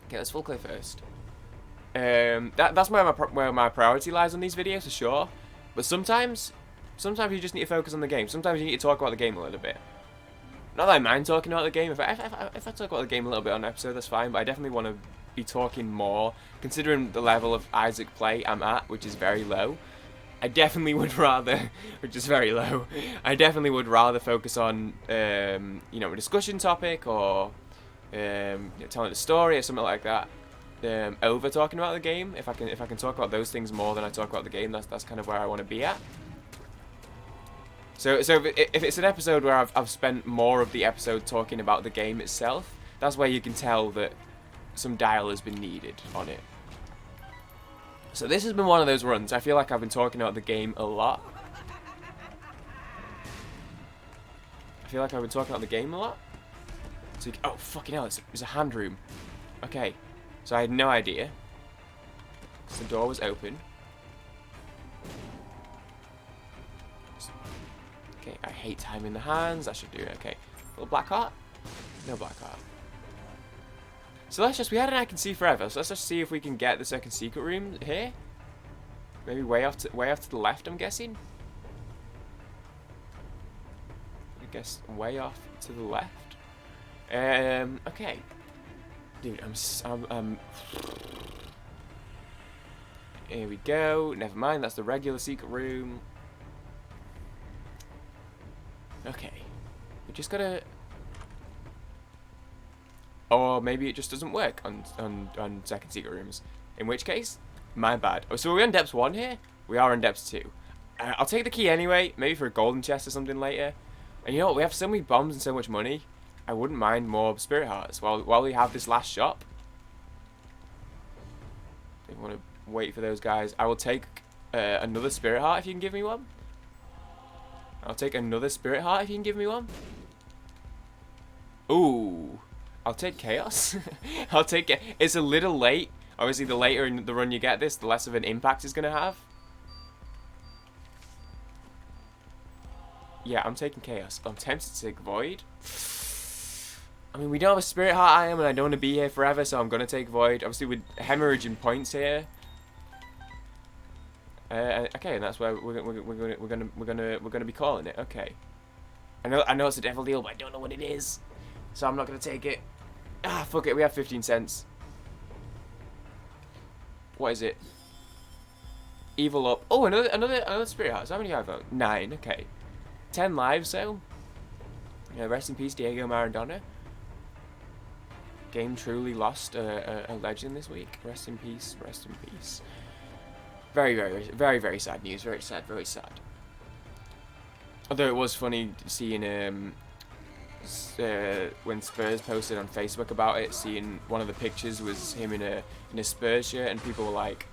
Okay, let's full clear first. That's where my priority lies on these videos for sure. But sometimes you just need to focus on the game. Sometimes you need to talk about the game a little bit. Not that I mind talking about the game. If I talk about the game a little bit on an episode, that's fine. But I definitely want to be talking more, considering the level of Isaac play I'm at, which is very low. I definitely would rather, which is very low. I definitely would rather focus on, you know, a discussion topic, or you know, telling a story or something like that, over talking about the game. If I can talk about those things more than I talk about the game, that's kind of where I want to be at. So if it's an episode where I've spent more of the episode talking about the game itself, that's where you can tell that some dial has been needed on it. So this has been one of those runs. I feel like I've been talking about the game a lot. So oh, fucking hell, it's a hand room. Okay, so I had no idea. So the door was open. Okay, I hate timing the hands. I should do it. Okay, little black heart. No black heart. So we had an I can see forever. So let's just see if we can get the second secret room here. Maybe way off to the left, I'm guessing. I guess way off to the left. Okay. Dude, I'm here we go. Never mind, that's the regular secret room. Okay. We just gotta... Or maybe it just doesn't work on second secret rooms. In which case, my bad. Oh, so we're on depths 1 here? We are on depths 2. I'll take the key anyway, maybe for a golden chest or something later. And you know what, we have so many bombs and so much money. I wouldn't mind more spirit hearts while we have this last shop. I want to wait for those guys. I will take another spirit heart if you can give me one. I'll take another spirit heart if you can give me one. Ooh. I'll take chaos. I'll take it. It's a little late. Obviously, the later in the run you get this, the less of an impact it's going to have. Yeah, I'm taking chaos. I'm tempted to take void. I mean, we don't have a spirit heart item, and I don't want to be here forever, so I'm going to take void. Obviously, with hemorrhaging points here. Okay, and that's where we're gonna be calling it. Okay. I know it's a devil deal, but I don't know what it is, so I'm not gonna take it. Ah, fuck it. We have 15 cents. What is it? Evil up. Oh, another spirit heart. So how many have I got? 9. Okay. 10 lives though. Yeah, rest in peace, Diego Maradona. Game truly lost a legend this week. Rest in peace. Rest in peace. Very, very, very sad news. Very sad, very sad. Although it was funny seeing when Spurs posted on Facebook about it, seeing one of the pictures was him in a Spurs shirt, and people were like,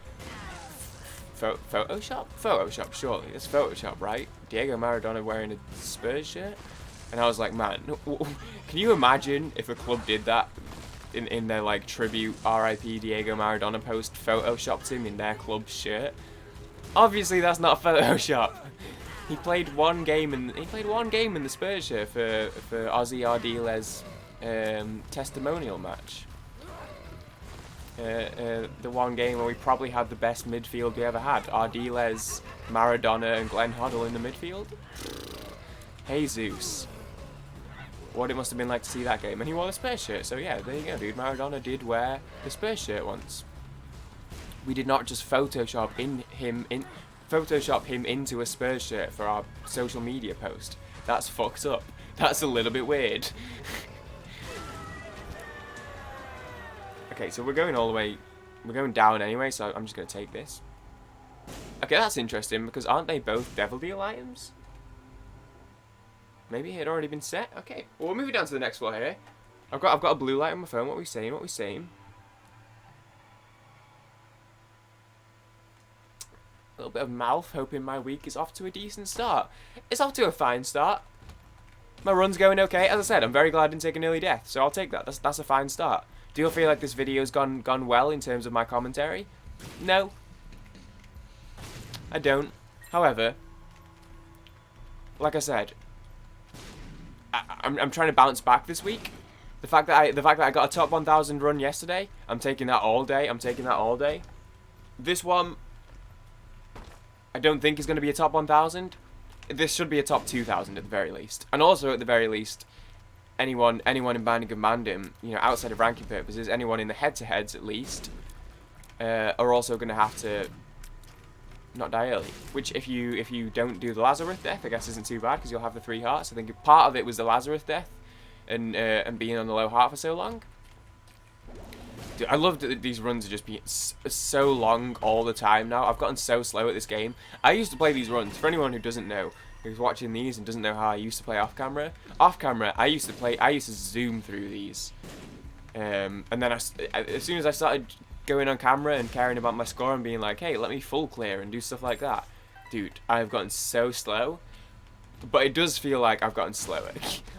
Photoshop? Photoshop, surely. It's Photoshop, right? Diego Maradona wearing a Spurs shirt? And I was like, man, can you imagine if a club did that? In their like tribute RIP Diego Maradona post, photoshopped him in their club shirt. Obviously, that's not Photoshop. He played one game in the Spurs shirt for Ozzy Ardiles' testimonial match. The one game where we probably had the best midfield we ever had: Ardiles, Maradona, and Glenn Hoddle in the midfield. Jesus. What it must have been like to see that game. And he wore the Spurs shirt, so yeah, there you go, dude. Maradona did wear the Spurs shirt once. We did not just Photoshop him in... Photoshop him into a Spurs shirt for our social media post. That's fucked up. That's a little bit weird. Okay, so we're going all the way... We're going down anyway, so I'm just going to take this. Okay, that's interesting, because aren't they both Devil Deal items? Maybe it had already been set? Okay, well, we're moving down to the next floor here. I've got a blue light on my phone. What are we saying? What are we saying? A little bit of mouth, hoping my week is off to a decent start. It's off to a fine start. My run's going okay. As I said, I'm very glad I didn't take an early death, so I'll take that. That's a fine start. Do you feel like this video's gone well in terms of my commentary? No. I don't. However, like I said, I'm trying to bounce back this week. The fact that I got a top 1,000 run yesterday, I'm taking that all day. I'm taking that all day. This one, I don't think is going to be a top 1,000. This should be a top 2,000 at the very least. And also at the very least, anyone in Binding of Magnum, you know, outside of ranking purposes, anyone in the head-to-heads at least, are also going to have to not die early. Which if you don't do the Lazarus death, I guess isn't too bad because you'll have the 3 hearts. I think part of it was the Lazarus death and being on the low heart for so long. Dude, I love that these runs are just being so long all the time now. I've gotten so slow at this game. I used to play these runs. For anyone who doesn't know, who's watching these and doesn't know how I used to play off camera. Off camera, I used to zoom through these. And then as soon as I started going on camera and caring about my score and being like, hey, let me full clear and do stuff like that. Dude, I've gotten so slow. But it does feel like I've gotten slower.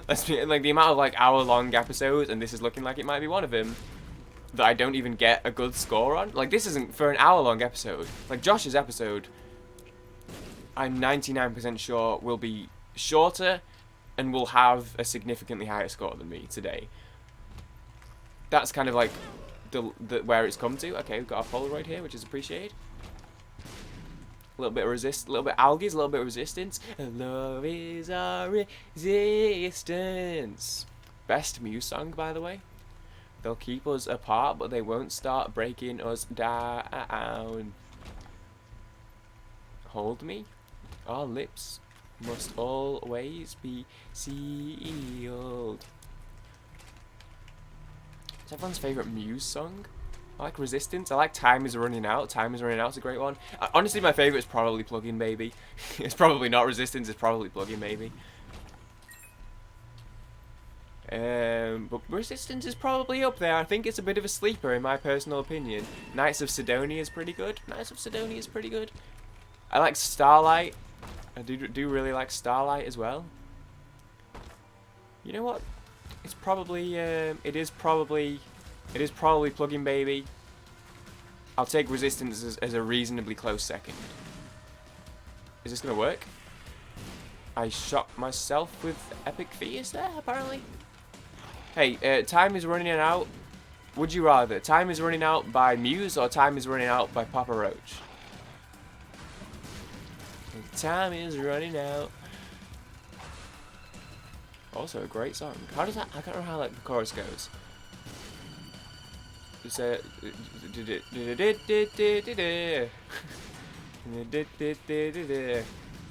Let's be, like, the amount of, like, hour-long episodes, and this is looking like it might be one of them, that I don't even get a good score on. Like, this isn't for an hour-long episode. Like, Josh's episode, I'm 99% sure will be shorter and will have a significantly higher score than me today. That's kind of like the where it's come to. Okay, we've got a Polaroid here, which is appreciated. A little bit of a little bit algae, a little bit of resistance. Love is our resistance. Best Muse song, by the way. They'll keep us apart, but they won't start breaking us down. Hold me. Our lips must always be sealed. It's everyone's favourite Muse song. I like Resistance. I like Time Is Running Out. Time Is Running Out is a great one. Honestly, my favourite is probably Plug-in Baby. It's probably not Resistance, it's probably Plug-in Baby. But Resistance is probably up there. I think it's a bit of a sleeper in my personal opinion. Knights of Sidonia is pretty good. Knights of Sidonia is pretty good. I like Starlight. I do really like Starlight as well. You know what? It's probably it is probably Plug-in Baby. I'll take Resistance as a reasonably close second. Is this gonna work? I shot myself with Epic Fetus there, apparently. Hey, Time Is Running Out. Would you rather Time Is Running Out by Muse or Time Is Running Out by Papa Roach? Time is running out. Also a great song. How does that? I can't remember how like the chorus goes. It's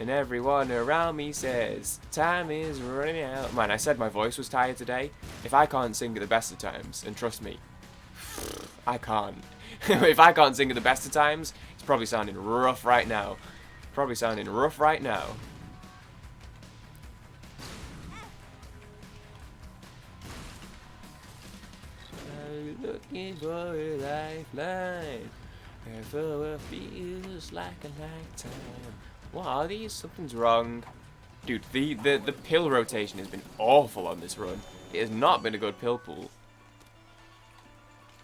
and everyone around me says time is running out. Man, I said my voice was tired today. If I can't sing at the best of times, and trust me, I can't. If I can't sing at the best of times, it's probably sounding rough right now. Probably sounding rough right now. I'm looking for a lifeline. Therefore it feels like a lifetime. What are these? Something's wrong. Dude, the pill rotation has been awful on this run. It has not been a good pill pool.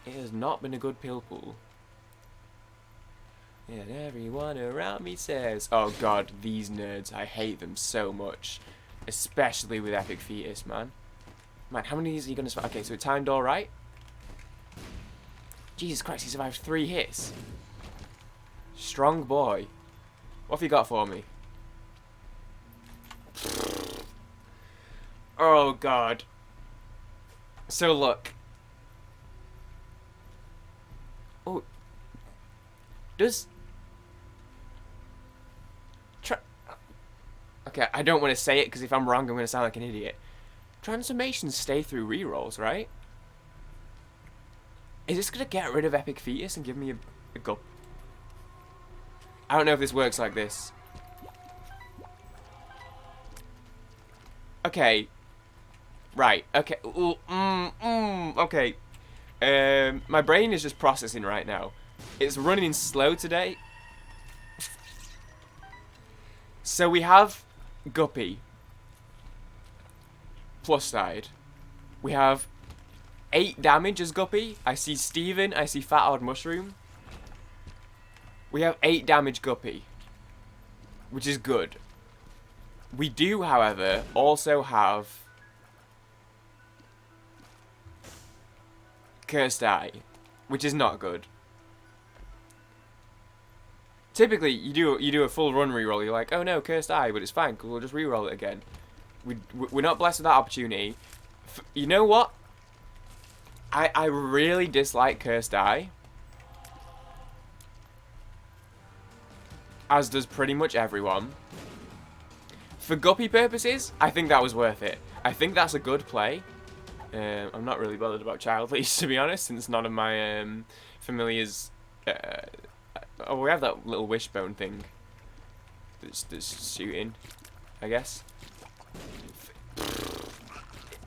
It has not been a good pill pool. And everyone around me says, oh god, these nerds, I hate them so much. Especially with Epic Fetus, man. Man, how many of these are you going to survive? Okay, so it timed alright. Jesus Christ, he survived 3 hits. Strong boy. What have you got for me? Oh god. So look. Oh. Okay, I don't want to say it because if I'm wrong, I'm going to sound like an idiot. Transformations stay through rerolls, right? Is this going to get rid of Epic Fetus and give me a gup? I don't know if this works like this. Okay. Right. Okay. Ooh, okay. My brain is just processing right now. It's running slow today. So we have Guppy. Plus side. We have 8 damage as Guppy. I see Steven. I see Fat Odd Mushroom. We have 8 damage Guppy. Which is good. We do, however, also have Cursed Eye, which is not good. Typically, you do a full run reroll. You're like, oh no, Cursed Eye, but it's fine because we'll just reroll it again. We're not blessed with that opportunity. You know what? I really dislike Cursed Eye, as does pretty much everyone. For Guppy purposes, I think that was worth it. I think that's a good play. I'm not really bothered about Child Leash, to be honest, since none of my familiars... oh, we have that little wishbone thing that's shooting, I guess.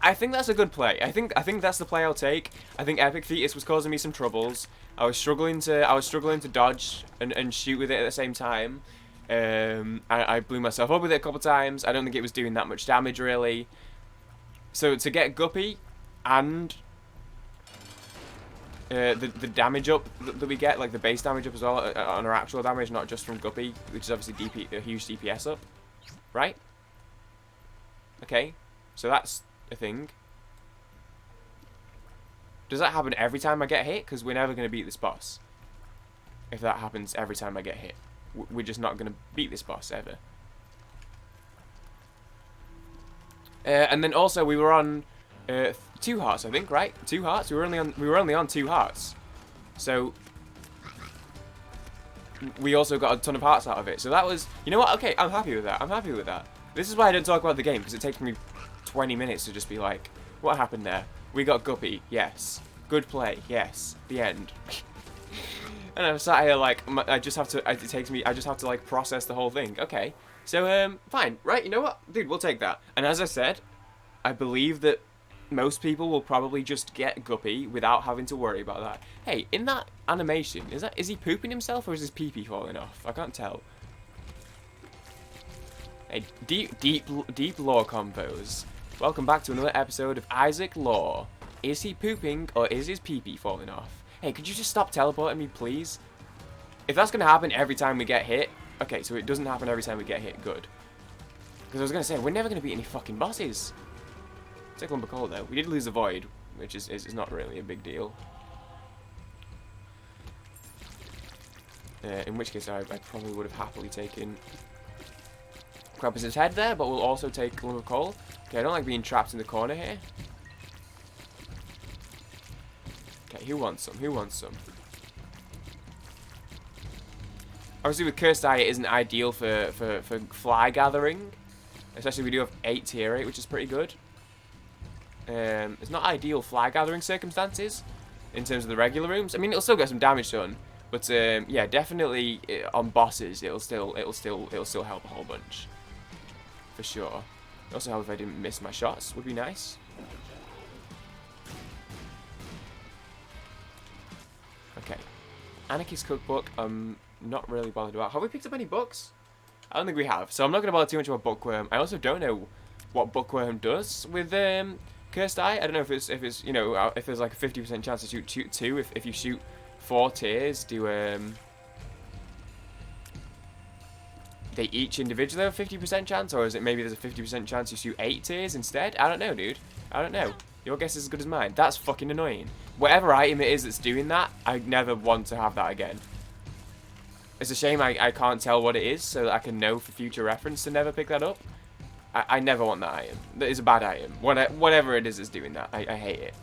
I think that's a good play. I think that's the play I'll take. I think Epic Fetus was causing me some troubles. I was struggling to dodge and shoot with it at the same time. I blew myself up with it a couple times. I don't think it was doing that much damage really. So to get Guppy and the damage up that we get, like the base damage up as well on our actual damage, not just from Guppy, which is obviously a huge DPS up, right? Okay, so that's a thing. Does that happen every time I get hit? Because we're never going to beat this boss. If that happens every time I get hit, we're just not going to beat this boss ever. And then also we were on 2 hearts, I think, right? 2 hearts. We were only on 2 hearts. So we also got a ton of hearts out of it. So that was, you know what? Okay, I'm happy with that. I'm happy with that. This is why I don't talk about the game, because it takes me 20 minutes to just be like, what happened there? We got Guppy, yes. Good play, yes. The end. And I'm sat here like, I just have to like process the whole thing. Okay, so fine, right? You know what, dude, we'll take that. And as I said, I believe that most people will probably just get Guppy without having to worry about that. Hey, in that animation, is he pooping himself or is his pee-pee falling off? I can't tell. Hey, deep lore combos. Welcome back to another episode of Isaac Lore. Is he pooping or is his pee-pee falling off? Hey, could you just stop teleporting me, please? If that's going to happen every time we get hit... Okay, so it doesn't happen every time we get hit. Good. Because I was going to say, we're never going to beat any fucking bosses. Take Lumber Coal, though. We did lose the Void, which is not really a big deal. In which case, I probably would have happily taken Krampus's head there, but we'll also take Lumber Coal. Okay, I don't like being trapped in the corner here. Okay, who wants some? Who wants some? Obviously, with Cursed Eye, it isn't ideal for fly gathering. Especially we do have 8 tier 8, which is pretty good. It's not ideal fly gathering circumstances in terms of the regular rooms. I mean, it'll still get some damage done, but yeah, definitely on bosses, it'll still help a whole bunch for sure. Also, help if I didn't miss my shots would be nice. Okay, Anarchy's Cookbook. I'm not really bothered about. Have we picked up any books? I don't think we have, so I'm not going to bother too much about Bookworm. I also don't know what Bookworm does with Cursed Eye. I don't know if it's you know, if there's like a 50% chance to shoot 2. If you shoot 4 tiers, do they each individually have a 50% chance, or is it maybe there's a 50% chance you shoot 8 tiers instead? I don't know, dude. I don't know. Your guess is as good as mine. That's fucking annoying. Whatever item it is that's doing that, I never want to have that again. It's a shame I can't tell what it is, so that I can know for future reference to never pick that up. I never want that item. That is a bad item. Whatever it is that's doing that, I hate it.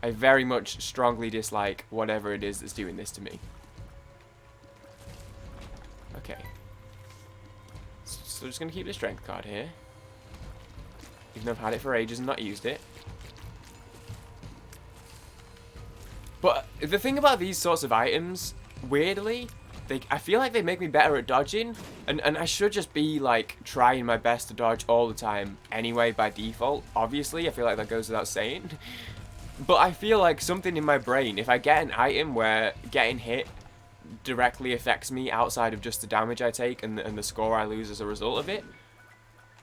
I very much strongly dislike whatever it is that's doing this to me. Okay. So we're just going to keep the strength card here. Even though I've had it for ages and not used it. But the thing about these sorts of items, weirdly, I feel like they make me better at dodging. And I should just be, like, trying my best to dodge all the time anyway by default. Obviously, I feel like that goes without saying. But I feel like something in my brain, if I get an item where getting hit directly affects me outside of just the damage I take and the score I lose as a result of it,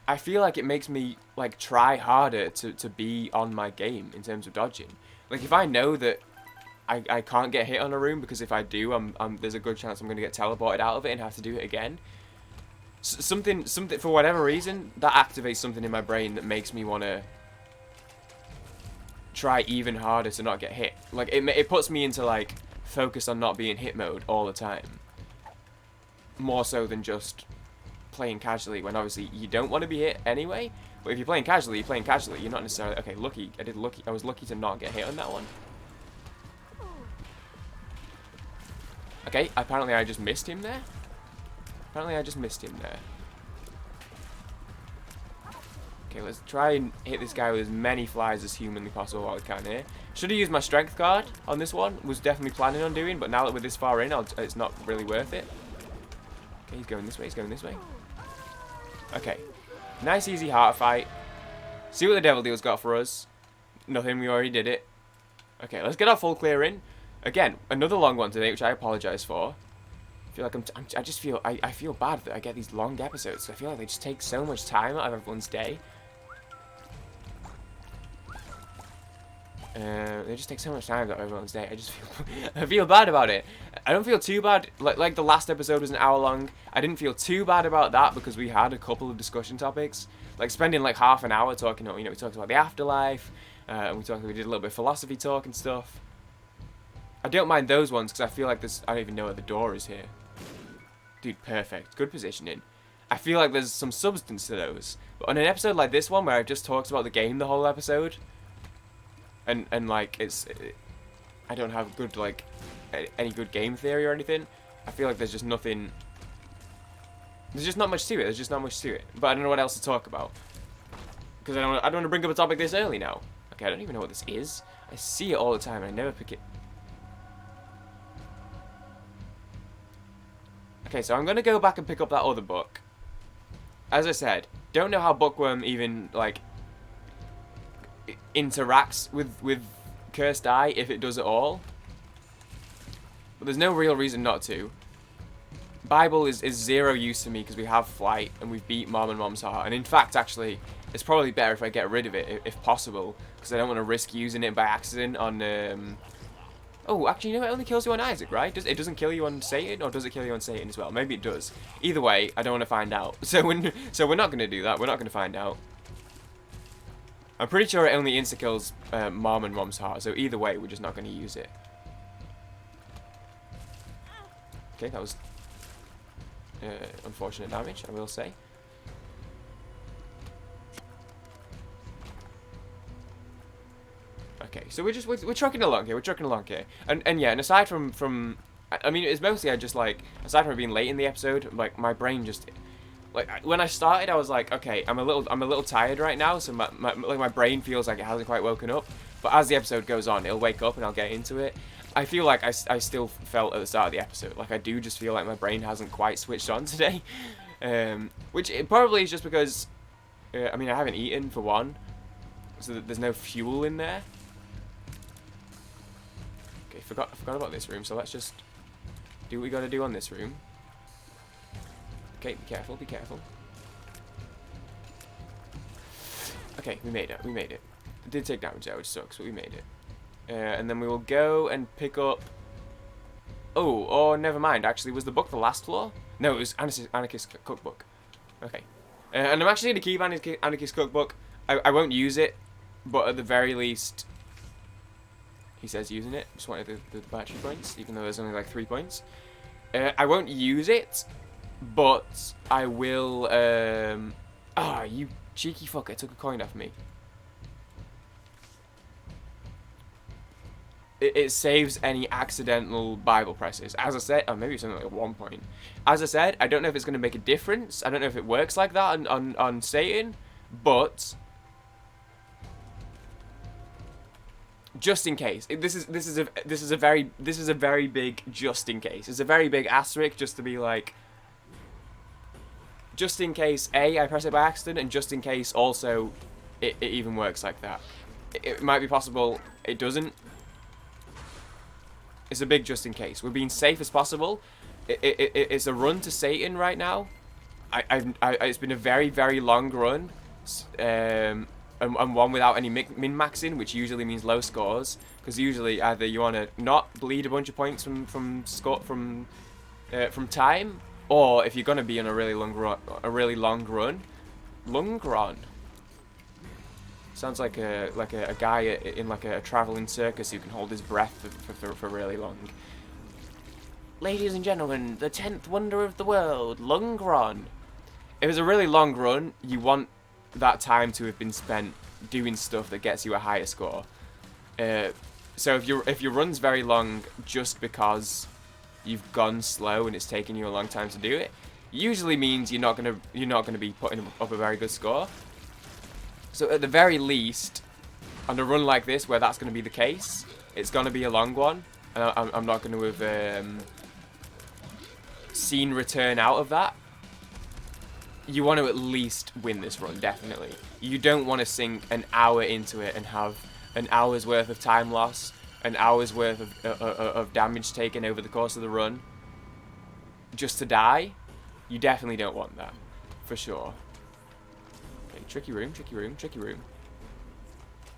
I feel like it makes me, like, try harder to be on my game in terms of dodging. Like, if I know that I can't get hit on a room, because if I do, there's a good chance I'm going to get teleported out of it and have to do it again. Something, for whatever reason, that activates something in my brain that makes me want to try even harder to not get hit. Like, it puts me into, like, focus on not being hit mode all the time. More so than just playing casually, when obviously you don't want to be hit anyway. But if you're playing casually, you're playing casually. You're not necessarily... Okay, lucky. I was lucky to not get hit on that one. Okay, apparently I just missed him there. Okay, let's try and hit this guy with as many flies as humanly possible while we can here. Should have used my strength card on this one. Was definitely planning on doing, but now that we're this far in, it's not really worth it. Okay, he's going this way, Okay, nice easy heart fight. See what the Devil Deal's got for us. Nothing, we already did it. Okay, let's get our full clear in. Again, another long one today, which I apologise for. I feel like I just feel, I feel bad that I get these long episodes. I feel like they just take so much time out of everyone's day. They just take so much time out of everyone's day. I just feel, I feel bad about it. I don't feel too bad. Like the last episode was an hour long. I didn't feel too bad about that because we had a couple of discussion topics. Like spending like half an hour talking, you know, we talked about the afterlife. And we did a little bit of philosophy talk and stuff. I don't mind those ones because I feel like I don't even know where the door is here. Dude, perfect. Good positioning. I feel like there's some substance to those. But on an episode like this one where I've just talked about the game the whole episode, and like I don't have good like any good game theory or anything, I feel like there's just nothing. There's just not much to it. But I don't know what else to talk about. Because I don't want to bring up a topic this early now. Okay, I don't even know what this is. I see it all the time and I never pick it. Okay, so I'm going to go back and pick up that other book. As I said, don't know how Bookworm even, like, interacts with Cursed Eye, if it does at all. But there's no real reason not to. Bible is zero use to me because we have Flight and we've beat Mom and Mom's Heart. And in fact, actually, it's probably better if I get rid of it, if possible. Because I don't want to risk using it by accident on... Oh, actually, you know, it only kills you on Isaac, right? It doesn't kill you on Satan, or does it kill you on Satan as well? Maybe it does. Either way, I don't want to find out. So we're not going to do that. We're not going to find out. I'm pretty sure it only insta-kills Mom and Mom's Heart. So either way, we're just not going to use it. Okay, that was unfortunate damage, I will say. Okay, so we're trucking along here. And yeah, and aside from I mean, it's mostly I just like, aside from being late in the episode, like my brain just, like when I started I was like, okay, I'm a little tired right now, so my brain feels like it hasn't quite woken up. But as the episode goes on, it'll wake up and I'll get into it. I feel like I still felt at the start of the episode, like I do just feel like my brain hasn't quite switched on today. Which it probably is just because I mean, I haven't eaten for one, so there's no fuel in there. Okay, forgot about this room, so let's just do what we gotta do on this room. Okay, be careful, be careful. Okay, we made it, It did take damage there, which sucks, but we made it. And then we will go and pick up... Oh, never mind, actually, was the book the last floor? No, it was Anarchist Cookbook. Okay. And I'm actually going to keep Anarchist Cookbook. I won't use it, but at the very least... He says using it. Just wanted the battery points, even though there's only like 3 points. I won't use it, but I will... Ah, you cheeky fucker took a coin off me. it saves any accidental Bible presses. As I said, or maybe something like at 1 point. As I said, I don't know if it's going to make a difference. I don't know if it works like that on Satan, but just in case, this is a very big just in case. It's a very big asterisk just to be like, just in case I press it by accident, and just in case also it even works like that. It might be possible it doesn't. It's a big just in case. We're being safe as possible. It's a run to Satan right now. It's been a very long run, and one without any min-maxing, which usually means low scores. Because usually either you want to not bleed a bunch of points from time, or if you're gonna be on a really long run, Sounds like a guy in like a traveling circus who can hold his breath for really long. Ladies and gentlemen, the 10th wonder of the world, long run. If it's a really long run, you want that time to have been spent doing stuff that gets you a higher score. So if your run's very long just because you've gone slow and it's taken you a long time to do it, usually means you're not gonna be putting up a very good score. So at the very least, on a run like this where that's going to be the case, it's going to be a long one, and I'm not going to have seen return out of that. You want to at least win this run, definitely. You don't want to sink an hour into it and have an hour's worth of time loss, an hour's worth of damage taken over the course of the run, just to die. You definitely don't want that, for sure. Tricky room.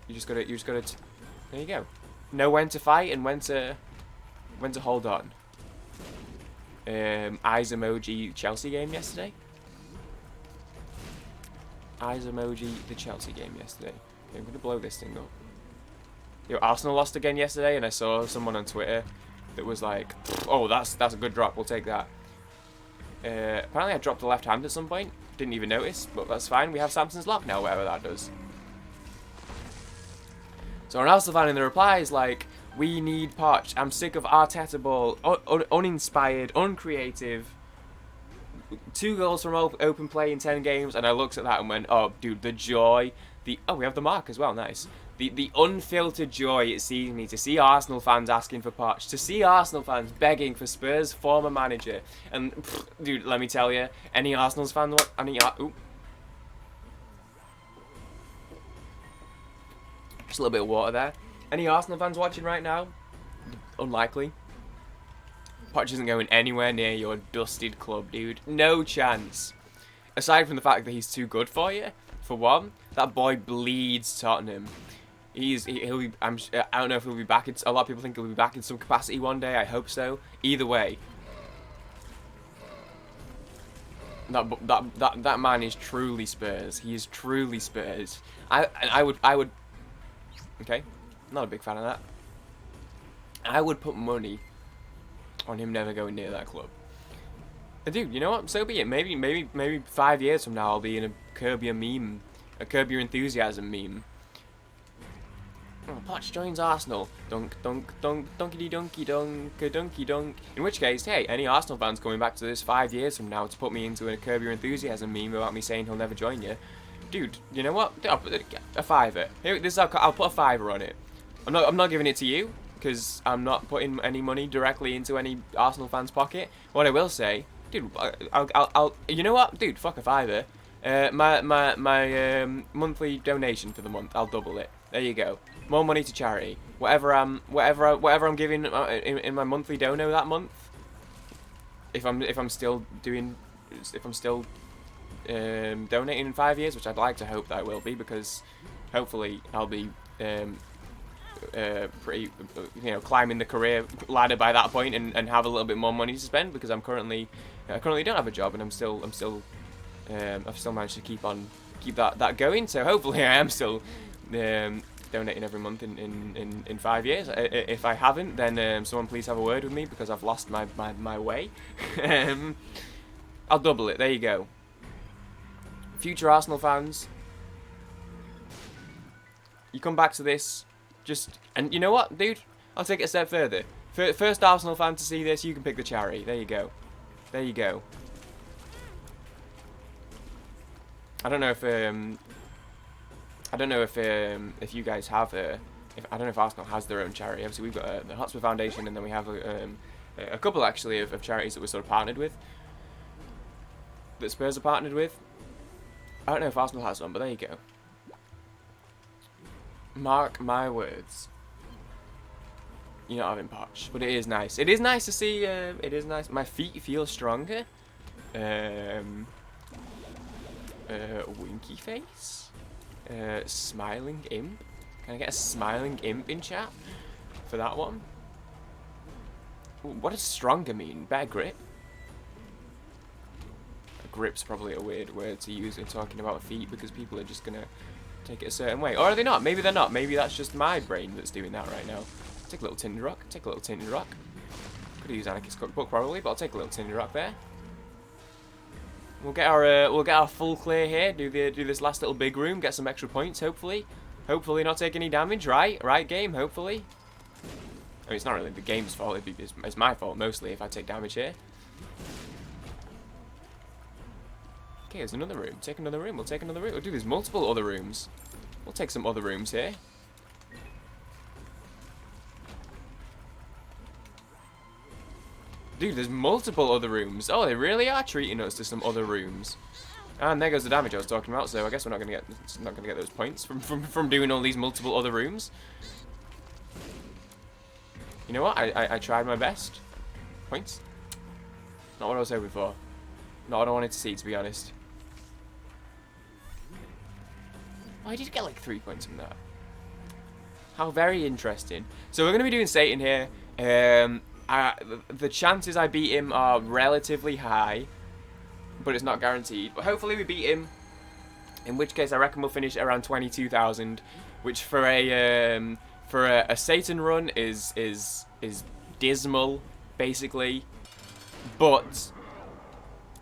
You just gotta. There you go. Know when to fight and when to hold on. Eyes emoji Chelsea game yesterday. Eyes emoji the Chelsea game yesterday. Okay, I'm gonna blow this thing up. Yo, Arsenal lost again yesterday, and I saw someone on Twitter that was like, "Oh, that's a good drop. We'll take that." Apparently, I dropped the left hand at some point. Didn't even notice, but that's fine. We have Samson's lock now, whatever that does. So an Arsenal fan in the reply is like, "We need Poch. I'm sick of Arteta ball, uninspired, uncreative. 2 goals from open play in 10 games." And I looked at that and went, "Oh, dude, the joy, oh, we have the mark as well. Nice. The unfiltered joy it sees me to see Arsenal fans asking for Poch, to see Arsenal fans begging for Spurs' former manager." And, dude, let me tell you, any Arsenal fans just a little bit of water there. Any Arsenal fans watching right now? Unlikely. Poch isn't going anywhere near your dusted club, dude. No chance. Aside from the fact that he's too good for you, for one, that boy bleeds Tottenham. He'll be. I don't know if he'll be back. A lot of people think he'll be back in some capacity one day. I hope so. Either way, that man is truly Spurs. He is truly Spurs. I would. Okay, not a big fan of that. I would put money on him never going near that club. But dude, you know what? So be it. Maybe 5 years from now, I'll be in a Curb Your meme, a Curb Your Enthusiasm meme. Oh, Poch joins Arsenal. Dunk, dunkity dunky dunk, dunky dunk. In which case, hey, any Arsenal fans coming back to this 5 years from now to put me into a Curb Your Enthusiasm meme about me saying he'll never join you, dude, you know what? I'll put a fiver. Here, I'll put a fiver on it. I'm not giving it to you because I'm not putting any money directly into any Arsenal fan's pocket. What I will say, dude, I'll you know what, dude, fuck a fiver. My monthly donation for the month, I'll double it. There you go. More money to charity. Whatever I'm giving in my monthly dono that month. If I'm still donating in 5 years, which I'd like to hope that I will be, because hopefully I'll be pretty, climbing the career ladder by that point and have a little bit more money to spend, because I currently don't have a job, and I've still managed to keep that going. So hopefully I am still donating every month in 5 years. If I haven't, then someone please have a word with me, because I've lost my way. I'll double it. There you go. Future Arsenal fans, you come back to this, and you know what, dude? I'll take it a step further. First Arsenal fan to see this, you can pick the charity. There you go. There you go. I don't know if you guys have I don't know if Arsenal has their own charity. Obviously, we've got the Hotspur Foundation, and then we have a couple actually of charities that we're sort of partnered with. That Spurs are partnered with. I don't know if Arsenal has one, but there you go. Mark my words. You're not having Poch, but it is nice. It is nice to see. It is nice. My feet feel stronger. Winky face. Smiling imp. Can I get a smiling imp in chat for that one? Ooh, what does stronger mean? Better grip. Grip's probably a weird word to use in talking about feet because people are just gonna take it a certain way. Or are they not? Maybe they're not. Maybe that's just my brain that's doing that right now. Take a little tinted rock. Take a little tinted rock. Could use Anarchist Cookbook probably, but I'll take a little tinted rock there. We'll get our full clear here. Do this last little big room. Get some extra points. Hopefully not take any damage. Right game. Hopefully. I mean, it's not really the game's fault. It's my fault mostly if I take damage here. Okay, there's another room. Take another room. We'll take another room. Dude, there's multiple other rooms. We'll take some other rooms here. Dude, there's multiple other rooms. Oh, they really are treating us to some other rooms. And there goes the damage I was talking about. So I guess we're not gonna get those points from doing all these multiple other rooms. You know what? I tried my best. Points. Not what I was hoping for. Not what I wanted to see, to be honest. Oh, I did get like 3 points from that. How very interesting. So we're going to be doing Satan here. The chances I beat him are relatively high, but it's not guaranteed. But hopefully we beat him. In which case, I reckon we'll finish around 22,000, which for a Satan run is dismal, basically. But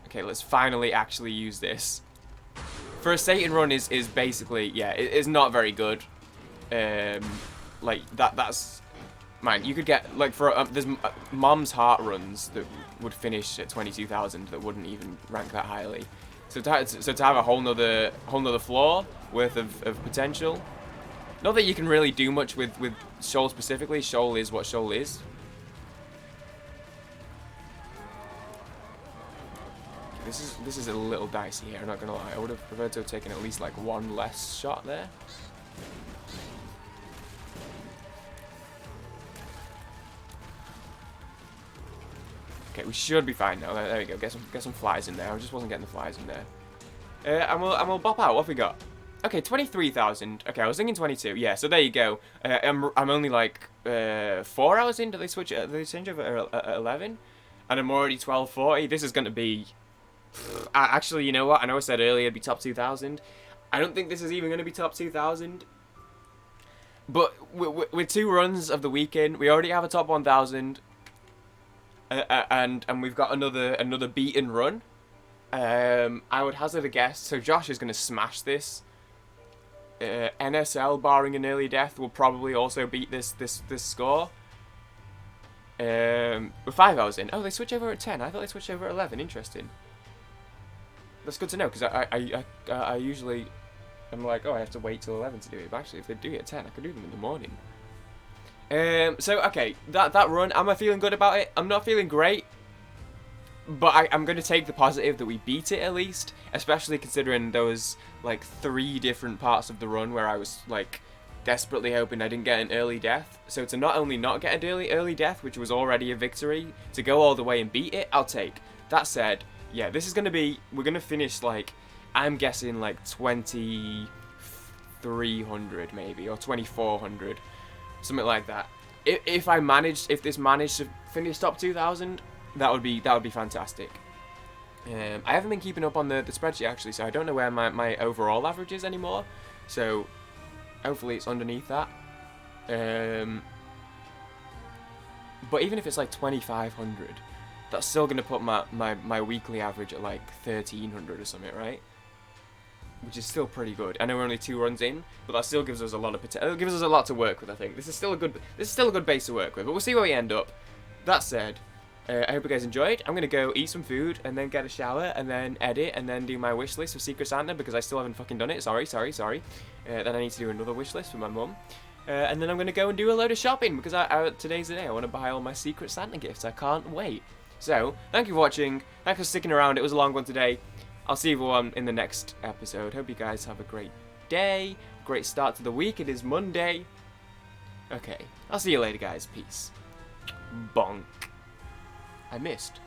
okay, let's finally actually use this. For a Satan run is basically, yeah, it's not very good. Like that's man, you could get like for there's Mom's Heart runs that would finish at 22,000 that wouldn't even rank that highly. So to have a whole nother floor worth of potential. Not that you can really do much with Shoal specifically. Shoal is what Shoal is. This is a little dicey here, I'm not gonna lie. I would have preferred to have taken at least like one less shot there. Okay, we should be fine now. There we go. Get some flies in there. I just wasn't getting the flies in there. And we'll bop out. What have we got? Okay, 23,000. Okay, I was thinking 22. Yeah, so there you go. I'm only like 4 hours in. Do they switch? They change over at 11? And I'm already 1240. This is gonna be. Actually, you know what? I know I said earlier it'd be top 2,000. I don't think this is even going to be top 2,000. But with 2 runs of the weekend, we already have a top 1,000. And we've got another beaten run. I would hazard a guess. So Josh is going to smash this. NSL, barring an early death, will probably also beat this score. With 5 hours in. Oh, they switch over at 10. I thought they switched over at 11. Interesting. That's good to know, because I usually am like, oh, I have to wait till 11 to do it. But actually, if they do it at 10, I could do them in the morning. So, okay, that run, am I feeling good about it? I'm not feeling great. But I'm going to take the positive that we beat it at least. Especially considering there was, like, 3 different parts of the run where I was, like, desperately hoping I didn't get an early death. So to not only not get an early death, which was already a victory, to go all the way and beat it, I'll take. That said, yeah, this is going to be, we're going to finish, like, I'm guessing, like, 2,300 maybe, or 2,400, something like that. If this managed to finish top 2,000, that would be fantastic. I haven't been keeping up on the spreadsheet, actually, so I don't know where my overall average is anymore, so hopefully it's underneath that. But even if it's, like, 2,500... that's still going to put my weekly average at like 1,300 or something, right? which is still pretty good. I know we're only 2 runs in, but that still gives us a lot of potential. It gives us a lot to work with, I think. This is still a good base to work with, but we'll see where we end up. That said, I hope you guys enjoyed. I'm going to go eat some food, and then get a shower, and then edit, and then do my wish list for Secret Santa, because I still haven't fucking done it. Sorry. Then I need to do another wish list for my mum. And then I'm going to go and do a load of shopping, because today's the day. I want to buy all my Secret Santa gifts. I can't wait. So, thank you for watching. Thanks for sticking around. It was a long one today. I'll see everyone in the next episode. Hope you guys have a great day. Great start to the week. It is Monday. Okay. I'll see you later, guys. Peace. Bonk. I missed.